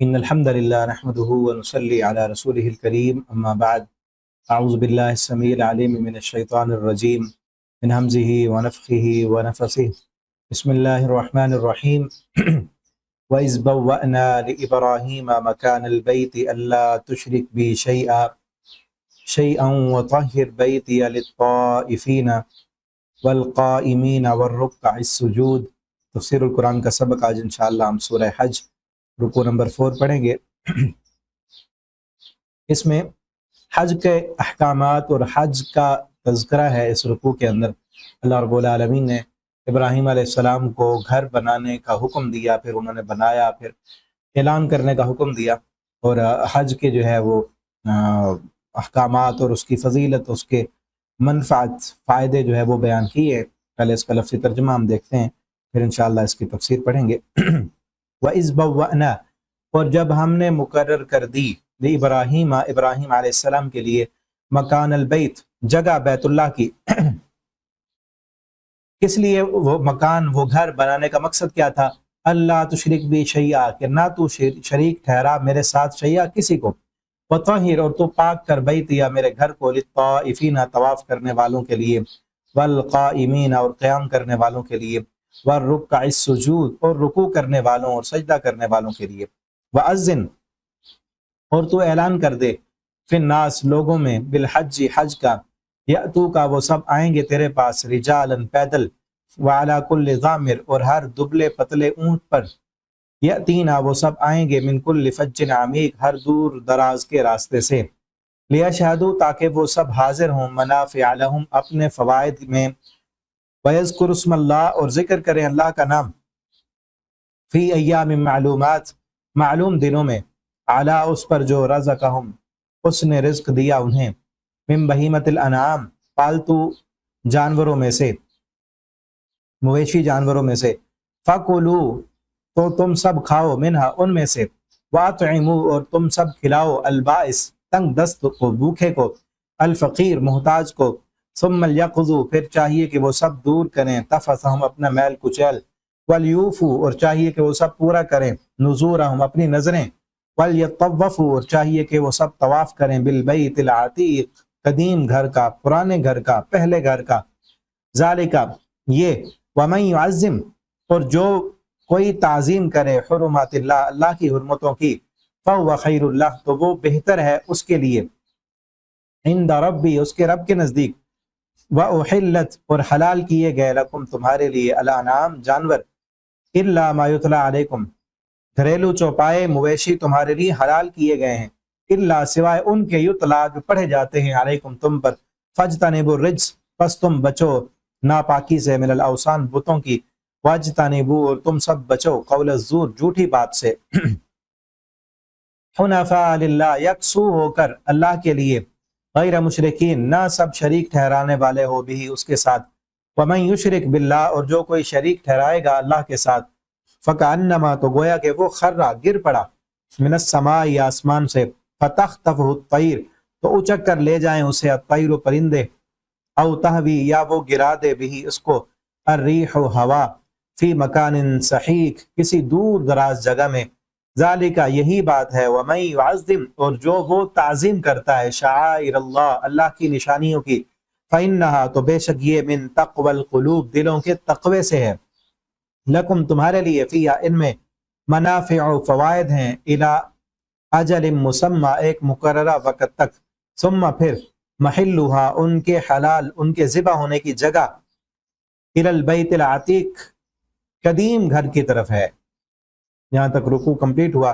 إن الحمد لله نحمده ونصلي على رسوله الكريم أما بعد أعوذ بالله السميع العليم من الشيطان الرجيم من همزه ونفخه ونفثه بسم الله الرحمن الرحيم وإذ بوأنا لإبراهيم مكان البيت ألا تشرك بي شيئا وطهر بيتي للطائفين والقائمين والركع السجود۔ تفسیر القرآن کا سبق آج انشاءاللہ ہم سورہ حج رکوع نمبر 4 پڑھیں گے۔ اس میں حج کے احکامات اور حج کا تذکرہ ہے۔ اس رکوع کے اندر اللہ رب العالمین نے ابراہیم علیہ السلام کو گھر بنانے کا حکم دیا، پھر انہوں نے بنایا، پھر اعلان کرنے کا حکم دیا، اور حج کے جو ہے وہ احکامات اور اس کی فضیلت، اس کے منفعت، فائدے جو ہے وہ بیان کیے۔ پہلے اس کا لفظی ترجمہ ہم دیکھتے ہیں، پھر انشاءاللہ اس کی تفسیر پڑھیں گے۔ وَإِذْ بَوَّأْنَا، اور جب ہم نے مقرر کر دی ابراہیم علیہ السلام کے لیے مکان البیت، جگہ بیت اللہ کی۔ کس لیے وہ مکان، وہ گھر بنانے کا مقصد کیا تھا؟ اللہ تشرک بی شیئا، کہ نہ تو شریک ٹھہرا میرے ساتھ شیئا کسی کو، وطہر، اور تو پاک کر بیتی، یا میرے گھر کو، للطائفین، طواف کرنے والوں کے لیے، والقائمین، اور قیام کرنے والوں کے لیے، والرکع السجود، اور رکوع کرنے والوں اور سجدہ کرنے والوں کے لیے، وَأَذِّن، اور تو اعلان کر دے، فی الناس، لوگوں میں، بالحج، حج کا، یأتو کا، وہ سب آئیں گے تیرے پاس، رجالاً، پیدل، وعلی کل ضامر، اور ہر دبلے پتلے اونٹ پر، یأتینا، وہ سب آئیں گے، من کل فج عمیق، ہر دور دراز کے راستے سے، لیشہدوا، تاکہ وہ سب حاضر ہوں، منافع لہم، اپنے فوائد میں، وَيَذْكُرُ اسْمَ اللَّهِ، اور ذکر کریں اللہ کا نام، فی ایام معلومات، معلوم دنوں میں، علی، اس پر جو رزقہم، اس نے رزق دیا انہیں، من بہیمۃ الانعام، پالتو جانوروں میں سے، مویشی جانوروں میں سے، فَكُلُوا، تو تم سب کھاؤ، منہا، ان میں سے، وَأَطْعِمُوا، اور تم سب کھلاؤ، البائس، تنگ دست کو، بھوکے کو، الفقیر، محتاج کو، ثم لیقضوا، پھر چاہیے کہ وہ سب دور کریں، تفثہم، اپنا میل کچیل، ولیوفوا، اور چاہیے کہ وہ سب پورا کریں، نذورہم، اپنی نظریں، ولیطوفوا، اور چاہیے کہ وہ سب طواف کریں، بالبیت العتیق، قدیم گھر کا، پرانے گھر کا، پہلے گھر کا، ذالک، یہ، ومن یعظم، اور جو کوئی تعظیم کرے، حرمات اللہ، اللہ کی حرمتوں کی، فهو خیر اللہ، تو وہ بہتر ہے اس کے لیے، عند ربی، اس کے رب کے نزدیک، وَأُحِلَّتْ، اور حلال کیے گئے، لکم، تمہارے لیے، الانعام، جانور، الا ما یتلی علیکم، گھریلو چوپائے، مویشی تمہارے لیے حلال کیے گئے ہیں، الا، سوائے ان کے، یتلا، جو پڑھے جاتے ہیں، علیکم، تم پر، فاجتنبوا الرجس، پس تم بچو ناپاکی سے، من الاوثان، بتوں کی، واجتنبوا، اور تم سب بچو، قول الزور، جھوٹی بات سے، حنفاء للہ، یکسو ہو کر اللہ کے لیے، غیر مشرکین، نہ سب شریک ٹھہرانے والے ہو بھی اس کے ساتھ، ومن یشرک باللہ، اور جو کوئی شریک ٹھہرائے گا اللہ کے ساتھ، فکأنما، تو گویا کہ وہ خرہ، گر پڑا، من السماء، آسمان سے، فتخطفہ الطیر، تو اچک کر لے جائیں اسے، الطیر، پرندے، او تہوی، یا وہ گرا دے بھی اس کو، الریح، ہوا، فی مکان سحیق، کسی دور دراز جگہ میں، ذالک، یہی بات ہے، ومن یعظم، اور جو وہ تعظیم کرتا ہے، شعائر اللہ، اللہ کی نشانیوں کی، فإنہا، تو بے شک یہ، من تقوی القلوب، دلوں کے تقوی سے ہے، لکم، تمہارے لیے، فیہا، ان میں، منافع، فوائد ہیں، الی اجل مسمی، ایک مقررہ وقت تک، ثم، پھر، محلھا، ان کے حلال، ان کے ذبح ہونے کی جگہ، الی البیت العتیق، قدیم گھر کی طرف ہے۔ یہاں تک رکوع کمپلیٹ ہوا۔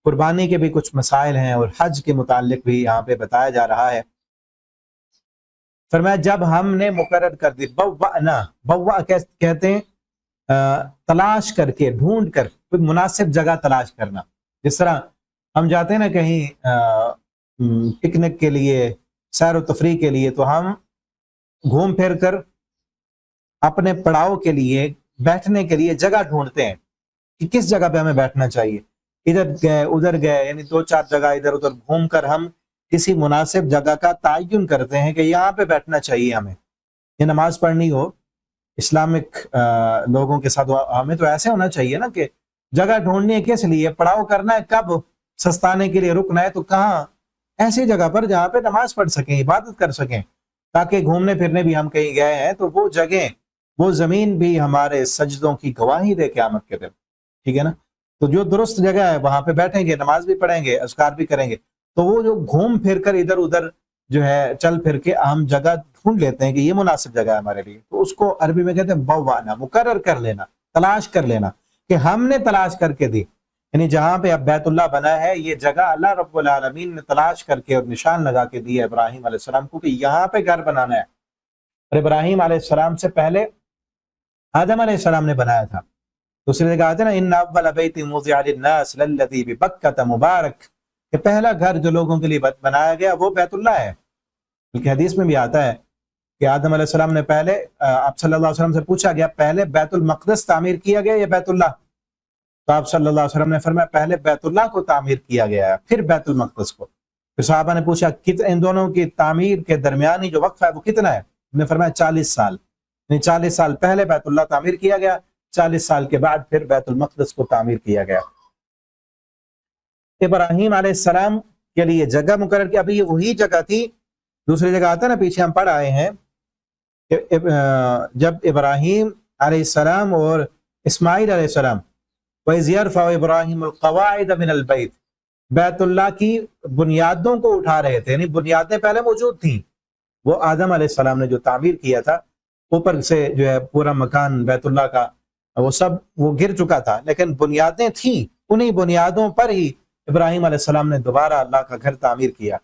قربانی کے بھی کچھ مسائل ہیں اور حج کے متعلق بھی یہاں پہ بتایا جا رہا ہے۔ فرمایا جب ہم نے مقرر کر دی، بوأنا، بوأ کہتے ہیں تلاش کر کے، ڈھونڈ کر، کوئی مناسب جگہ تلاش کرنا۔ جس طرح ہم جاتے ہیں نا کہیں پکنک کے لیے، سیر و تفریح کے لیے، تو ہم گھوم پھر کر اپنے پڑاؤ کے لیے، بیٹھنے کے لیے جگہ ڈھونڈتے ہیں کہ کس جگہ پہ ہمیں بیٹھنا چاہیے، ادھر گئے ادھر گئے، یعنی 2-4 جگہ ادھر ادھر گھوم کر ہم کسی مناسب جگہ کا تعین کرتے ہیں کہ یہاں پہ بیٹھنا چاہیے ہمیں، یہ نماز پڑھنی ہو اسلامک لوگوں کے ساتھ، ہمیں تو ایسے ہونا چاہیے نا کہ جگہ ڈھونڈنی ہے کس لیے؟ پڑاؤ کرنا ہے کب؟ سستانے کے لیے رکنا ہے تو کہاں؟ ایسی جگہ پر جہاں پہ نماز پڑھ سکیں، عبادت کر سکیں، تاکہ گھومنے پھرنے بھی ہم کہیں گئے ہیں تو وہ جگہیں، وہ زمین بھی ہمارے سجدوں کی گواہی دے قیامت کے دن، ٹھیک ہے نا؟ تو جو درست جگہ ہے وہاں پہ بیٹھیں گے، نماز بھی پڑھیں گے، اذکار بھی کریں گے۔ تو وہ جو گھوم پھر کر ادھر ادھر جو ہے چل پھر کے ہم جگہ ڈھونڈ لیتے ہیں کہ یہ مناسب جگہ ہے ہمارے لیے، تو اس کو عربی میں کہتے ہیں بوانا، مقرر کر لینا، تلاش کر لینا، کہ ہم نے تلاش کر کے دی، یعنی جہاں پہ اب بیت اللہ بنا ہے یہ جگہ اللہ رب العالمین نے تلاش کر کے اور نشان لگا کے دی ہے ابراہیم علیہ السلام کو کہ یہاں پہ گھر بنانا ہے۔ اور ابراہیم علیہ السلام سے پہلے آدم علیہ السلام نے بنایا تھا۔ دوسری جگہ آتے ہیں نا ان اول بیت وضع للناس للذی ببکۃ مبارک، کہ پہلا گھر جو لوگوں کے لیے بنایا گیا وہ بیت اللہ ہے۔ بلکہ حدیث میں بھی آتا ہے کہ آدم علیہ السلام نے پہلے آپ صلی اللہ علیہ وسلم سے پوچھا گیا پہلے بیت المقدس تعمیر کیا گیا یا بیت اللہ؟ تو آپ صلی اللہ علیہ وسلم نے فرمایا پہلے بیت اللہ کو تعمیر کیا گیا ہے پھر بیت المقدس کو۔ پھر صحابہ نے پوچھا ان دونوں کی تعمیر کے درمیانی جو وقفہ ہے وہ کتنا ہے؟ انہوں نے فرمایا 40 سال، یعنی 40 سال پہلے بیت اللہ تعمیر کیا گیا، 40 سال کے بعد پھر بیت المقدس کو تعمیر کیا گیا۔ ابراہیم علیہ السلام کے لیے جگہ مقرر کی، ابھی یہ وہی جگہ تھی۔ دوسری جگہ آتا ہے نا، پیچھے ہم پڑھ آئے ہیں کہ جب ابراہیم علیہ السلام اور اسماعیل علیہ السلام وَإِذْ يَرْفَعُ إِبْرَاهِيمُ الْقَوَاعِدَ مِنَ الْبَيْتِ، بیت اللہ کی بنیادوں کو اٹھا رہے تھے، یعنی بنیادیں پہلے موجود تھیں، وہ آدم علیہ السلام نے جو تعمیر کیا تھا، اوپر سے جو ہے پورا مکان بیت اللہ کا وہ سب وہ گر چکا تھا، لیکن بنیادیں تھیں، انہی بنیادوں پر ہی ابراہیم علیہ السلام نے دوبارہ اللہ کا گھر تعمیر کیا۔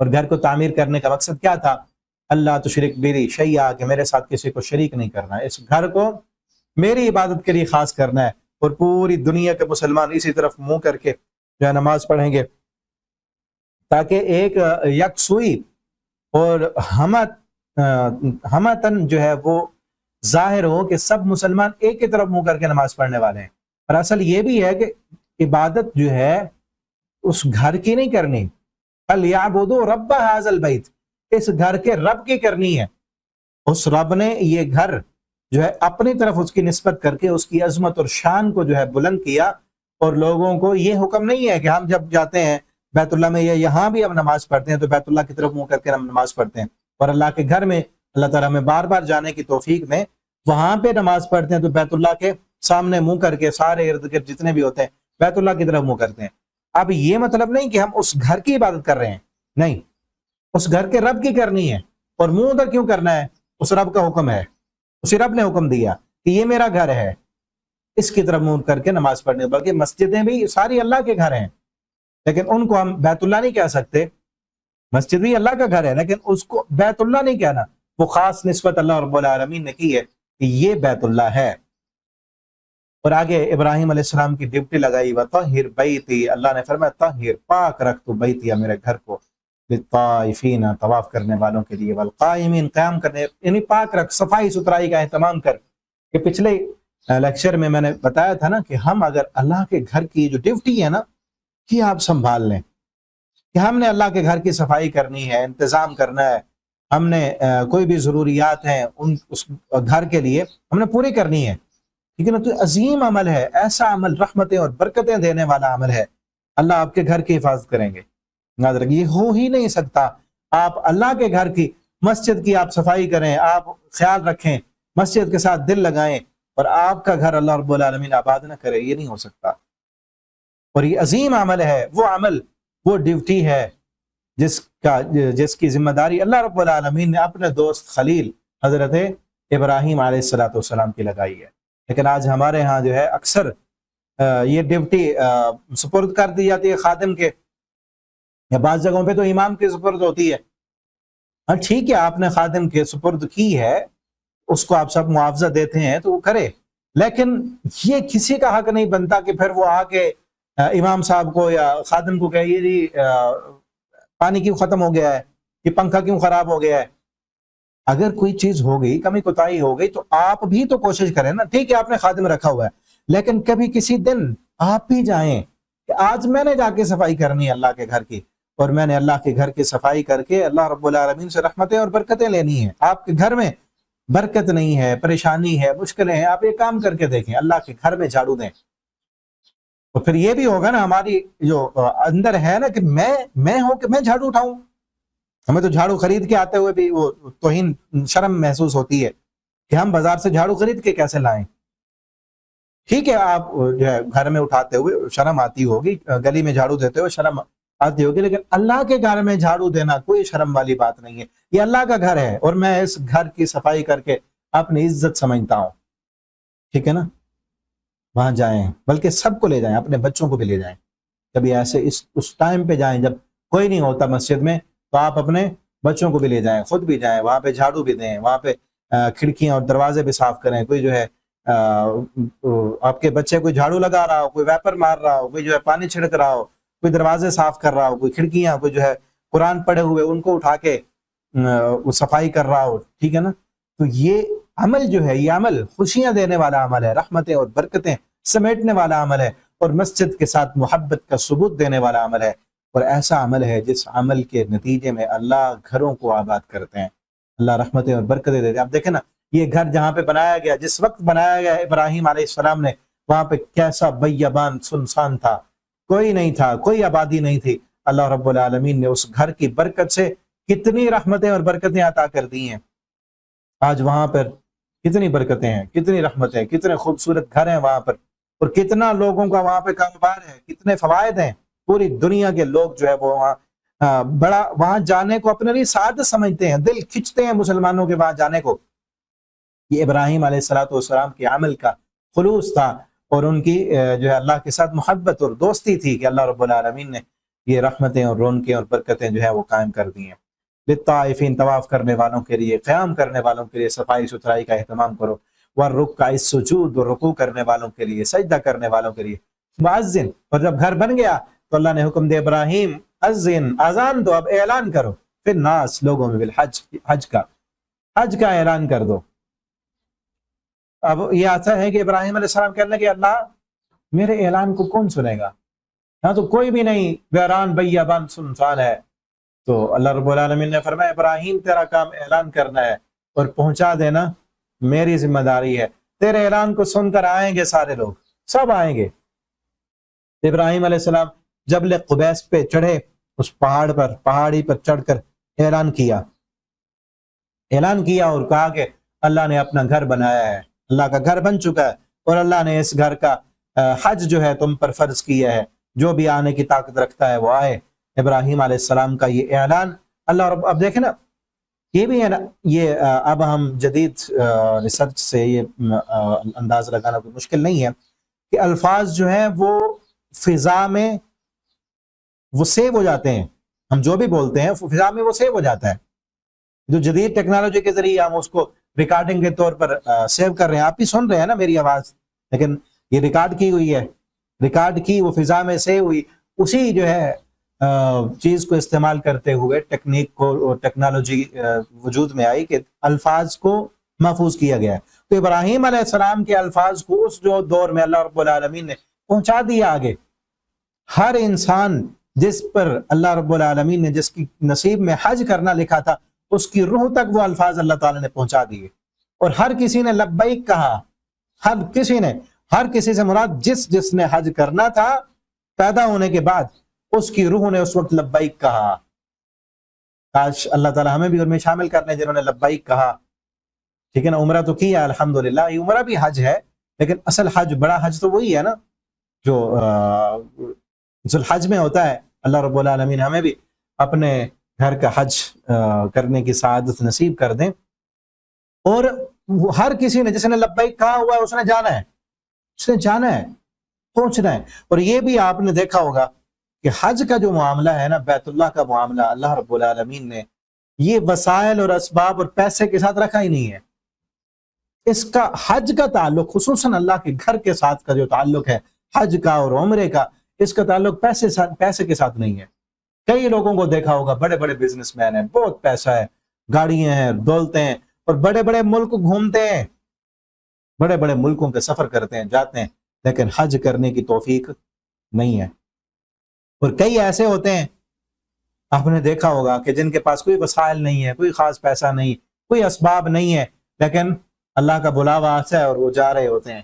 اور گھر کو تعمیر کرنے کا مقصد کیا تھا؟ اللہ تشرک بی شیئا، کہ میرے ساتھ کسی کو شریک نہیں کرنا ہے، اس گھر کو میری عبادت کے لیے خاص کرنا ہے، اور پوری دنیا کے مسلمان اسی طرف منہ کر کے جو ہے نماز پڑھیں گے، تاکہ ایک یکسوئی اور ہمتن جو ہے وہ ظاہر ہو کہ سب مسلمان ایک ہی طرف منہ کر کے نماز پڑھنے والے ہیں۔ اور اصل یہ بھی ہے کہ عبادت جو ہے اس گھر کی نہیں کرنی، فَلْيَعْبُدُوا رَبَّ هَذَا الْبَيْتِ، اس گھر کے رب کی کرنی ہے۔ اس رب نے یہ گھر جو ہے اپنی طرف اس کی نسبت کر کے اس کی عظمت اور شان کو جو ہے بلند کیا، اور لوگوں کو یہ حکم نہیں ہے کہ ہم جب جاتے ہیں بیت اللہ میں یا یہاں بھی ہم نماز پڑھتے ہیں تو بیت اللہ کی طرف منہ کر کے ہم نماز پڑھتے ہیں، اور اللہ کے گھر میں اللہ تعالیٰ ہمیں بار بار جانے کی توفیق میں وہاں پہ نماز پڑھتے ہیں تو بیت اللہ کے سامنے منہ کر کے سارے ارد گرد جتنے بھی ہوتے ہیں بیت اللہ کی طرف منہ کرتے ہیں۔ اب یہ مطلب نہیں کہ ہم اس گھر کی عبادت کر رہے ہیں، نہیں، اس گھر کے رب کی کرنی ہے، اور منہ ادھر کیوں کرنا ہے؟ اس رب کا حکم ہے، اسی رب نے حکم دیا کہ یہ میرا گھر ہے، اس کی طرف منہ کر کے نماز پڑھنے، بلکہ مسجدیں بھی ساری اللہ کے گھر ہیں، لیکن ان کو ہم بیت اللہ نہیں کہہ سکتے۔ مسجد بھی اللہ کا گھر ہے لیکن اس کو بیت اللہ نہیں کہنا، وہ خاص نسبت اللہ رب العالمین نے کی ہے کہ یہ بیت اللہ ہے۔ اور آگے ابراہیم علیہ السلام کی ڈیوٹی لگائی، وَطَهِّرْ بَيْتِي، اللہ نے فرمایا طاہر، پاک رکھ تو بیتی، میرے گھر کو، للطائفین، طواف کرنے والوں کے لیے، والقائمین، قیام کرنے، یعنی پاک رکھ، صفائی ستھرائی کا اہتمام کر۔ کہ پچھلے لیکچر میں نے بتایا تھا نا کہ ہم اگر اللہ کے گھر کی جو ڈیوٹی ہے نا یہ آپ سنبھال لیں، کہ ہم نے اللہ کے گھر کی صفائی کرنی ہے، انتظام کرنا ہے، ہم نے کوئی بھی ضروریات ہیں اس گھر کے لیے ہم نے پوری کرنی ہے، لیکن تو عظیم عمل ہے، ایسا عمل رحمتیں اور برکتیں دینے والا عمل ہے، اللہ آپ کے گھر کی حفاظت کریں گے۔ یاد رکھیے، یہ ہو ہی نہیں سکتا، آپ اللہ کے گھر کی، مسجد کی آپ صفائی کریں، آپ خیال رکھیں، مسجد کے ساتھ دل لگائیں، اور آپ کا گھر اللہ رب العالمین آباد نہ کرے، یہ نہیں ہو سکتا۔ اور یہ عظیم عمل ہے، وہ عمل، وہ ڈیوٹی ہے جس کی ذمہ داری اللہ رب العالمین نے اپنے دوست خلیل حضرت ابراہیم علیہ السلام کی لگائی ہے۔ لیکن آج ہمارے ہاں جو ہے اکثر یہ ڈیوٹی سپرد کر دی جاتی ہے خادم کے، یا بعض جگہوں پہ تو امام کی سپرد ہوتی ہے۔ ہاں ٹھیک ہے، آپ نے خادم کے سپرد کی ہے، اس کو آپ سب معاوضہ دیتے ہیں تو وہ کرے، لیکن یہ کسی کا حق نہیں بنتا کہ پھر وہ آ کے امام صاحب کو یا خادم کو کہے جی پانی کیوں ختم ہو گیا ہے، یہ پنکھا کیوں خراب ہو گیا ہے۔ اگر کوئی چیز ہو گئی، کمی کوتاہی ہو گئی، تو آپ بھی تو کوشش کریں نا۔ ٹھیک ہے آپ نے خادم رکھا ہوا ہے، لیکن کبھی کسی دن آپ بھی جائیں کہ آج میں نے جا کے صفائی کرنی ہے اللہ کے گھر کی، اور میں نے اللہ کے گھر کی صفائی کر کے اللہ رب العالمین سے رحمتیں اور برکتیں لینی ہیں۔ آپ کے گھر میں برکت نہیں ہے، پریشانی ہے، مشکلیں ہیں، آپ یہ کام کر کے دیکھیں، اللہ کے گھر میں جھاڑو دیں، تو پھر یہ بھی ہوگا نا ہماری جو اندر ہے نا کہ میں ہوں کہ میں جھاڑو اٹھاؤں. ہمیں تو جھاڑو خرید کے آتے ہوئے بھی وہ توہین شرم محسوس ہوتی ہے کہ ہم بازار سے جھاڑو خرید کے کیسے لائیں. ٹھیک ہے آپ جو ہے گھر میں اٹھاتے ہوئے شرم آتی ہوگی, گلی میں جھاڑو دیتے ہوئے شرم آتی ہوگی, لیکن اللہ کے گھر میں جھاڑو دینا کوئی شرم والی بات نہیں ہے. یہ اللہ کا گھر ہے اور میں اس گھر کی صفائی کر کے اپنی عزت سمجھتا ہوں. ٹھیک ہے نا, وہاں جائیں, بلکہ سب کو لے جائیں, اپنے بچوں کو بھی لے جائیں. کبھی ایسے اس ٹائم پہ جائیں جب کوئی نہیں ہوتا مسجد میں, تو آپ اپنے بچوں کو بھی لے جائیں, خود بھی جائیں, وہاں پہ جھاڑو بھی دیں, وہاں پہ کھڑکیاں اور دروازے بھی صاف کریں. کوئی جو ہے آپ کے بچے کوئی جھاڑو لگا رہا ہو, کوئی ویپر مار رہا ہو, کوئی جو ہے پانی چھڑک رہا ہو, کوئی دروازے صاف کر رہا ہو, کوئی کھڑکیاں, کوئی جو ہے قرآن پڑھے ہوئے ان کو اٹھا کے وہ صفائی کر رہا ہو. ٹھیک ہے نا, تو یہ عمل جو ہے, یہ عمل خوشیاں دینے والا عمل ہے, رحمتیں اور برکتیں سمیٹنے والا عمل ہے, اور مسجد کے ساتھ محبت کا ثبوت دینے والا عمل ہے, اور ایسا عمل ہے جس عمل کے نتیجے میں اللہ گھروں کو آباد کرتے ہیں, اللہ رحمتیں اور برکتیں دیتے ہیں. آپ دیکھیں نا, یہ گھر جہاں پہ بنایا گیا, جس وقت بنایا گیا ابراہیم علیہ السلام نے, وہاں پہ کیسا بیابان سنسان تھا, کوئی نہیں تھا, کوئی آبادی نہیں تھی. اللہ رب العالمین نے اس گھر کی برکت سے کتنی رحمتیں اور برکتیں عطا کر دی ہیں. آج وہاں پر کتنی برکتیں ہیں, کتنی رحمتیں, کتنے خوبصورت گھر ہیں وہاں پر, اور کتنا لوگوں کا وہاں پہ کاروبار ہے, کتنے فوائد ہیں. پوری دنیا کے لوگ جو ہے وہ وہاں جانے کو اپنے لیے سعادت سمجھتے ہیں, دل کھنچتے ہیں مسلمانوں کے وہاں جانے کو. یہ ابراہیم علیہ السلام کے عمل کا خلوص تھا, اور ان کی جو ہے اللہ کے ساتھ محبت اور دوستی تھی کہ اللہ رب العالمین نے یہ رحمتیں اور رونقیں اور برکتیں جو ہے وہ قائم کر دی ہیں. للطائفین, طواف کرنے والوں کے لیے, قیام کرنے والوں کے لیے صفائی ستھرائی کا اہتمام کرو. والرکع السجود, اور رکوع کرنے والوں کے لیے, سجدہ کرنے والوں کے لیے. مؤذن, اور جب گھر بن گیا تو اللہ نے حکم دیا ابراہیم اذن, اذان دو, اب اعلان کرو. پھر ناس, لوگوں میں بالحج, حج کا اعلان کر دو. اب یہ آتا ہے کہ ابراہیم علیہ السلام کہنے لگے اللہ میرے اعلان کو کون سنے گا, یہاں تو کوئی بھی نہیں, ویران بیابان سنسان ہے. تو اللہ رب العالمین نے فرمایا ابراہیم تیرا کام اعلان کرنا ہے اور پہنچا دینا میری ذمہ داری ہے. تیرے اعلان کو سن کر آئیں گے سارے لوگ, سب آئیں گے. ابراہیم علیہ السلام جبل قبیس پہ چڑھے, اس پہاڑی پر چڑھ کر اعلان کیا اور کہا کہ اللہ نے اپنا گھر بنایا ہے, اللہ کا گھر بن چکا ہے, اور اللہ نے اس گھر کا حج جو ہے تم پر فرض کیا ہے, جو بھی آنے کی طاقت رکھتا ہے وہ آئے. ابراہیم علیہ السلام کا یہ اعلان اللہ رب, اب دیکھیں نا, یہ بھی ہے نا, یہ اب ہم جدید ریسرچ سے یہ انداز لگانا کوئی مشکل نہیں ہے کہ الفاظ جو ہیں وہ فضا میں وہ سیو ہو جاتے ہیں. ہم جو بھی بولتے ہیں فضا میں وہ سیو ہو جاتا ہے. جو جدید ٹیکنالوجی کے ذریعے ہم اس کو ریکارڈنگ کے طور پر سیو کر رہے ہیں, آپ بھی سن رہے ہیں نا میری آواز, لیکن یہ ریکارڈ کی ہوئی ہے, ریکارڈ کی, وہ فضا میں سیو ہوئی. اسی جو ہے چیز کو استعمال کرتے ہوئے ٹیکنیک کو اور ٹیکنالوجی وجود میں آئی کہ الفاظ کو محفوظ کیا گیا ہے. تو ابراہیم علیہ السلام کے الفاظ کو اس جو دور میں اللہ رب العالمین نے پہنچا دیا آگے. ہر انسان جس پر اللہ رب العالمین نے جس کی نصیب میں حج کرنا لکھا تھا, اس کی روح تک وہ الفاظ اللہ تعالی نے پہنچا دیے, اور ہر کسی نے لبیک کہا. ہر کسی سے مراد جس نے حج کرنا تھا پیدا ہونے کے بعد, اس کی روح نے اس وقت لبیک کہا. کاش اللہ تعالی ہمیں بھی ان میں شامل کر لیں جنہوں نے لبیک کہا. ٹھیک ہے نا, عمرہ تو کیا الحمدللہ, یہ عمرہ بھی حج ہے, لیکن اصل حج, بڑا حج تو وہی ہے نا جو ذوالحج میں ہوتا ہے. اللہ رب العالمین ہمیں بھی اپنے گھر کا حج کرنے کی سعادت نصیب کر دیں. اور ہر کسی نے, جس نے لبیک کہا ہوا ہے, اس نے جانا ہے, پہنچنا ہے. اور یہ بھی آپ نے دیکھا ہوگا کہ حج کا جو معاملہ ہے نا, بیت اللہ کا معاملہ, اللہ رب العالمین نے یہ وسائل اور اسباب اور پیسے کے ساتھ رکھا ہی نہیں ہے. اس کا حج کا تعلق خصوصاً اللہ کے گھر کے ساتھ کا جو تعلق ہے, حج کا اور عمرے کا, اس کا تعلق پیسے کے ساتھ نہیں ہے. کئی لوگوں کو دیکھا ہوگا, بڑے بڑے بزنس مین ہیں, بہت پیسہ ہے, گاڑیاں ہیں, دولتیں ہیں, اور بڑے بڑے ملک گھومتے ہیں, بڑے بڑے ملکوں کے سفر کرتے ہیں, جاتے ہیں, لیکن حج کرنے کی توفیق نہیں ہے. اور کئی ایسے ہوتے ہیں, آپ نے دیکھا ہوگا کہ جن کے پاس کوئی وسائل نہیں ہے, کوئی خاص پیسہ نہیں, کوئی اسباب نہیں ہے, لیکن اللہ کا بلاوا آتا ہے اور وہ جا رہے ہوتے ہیں.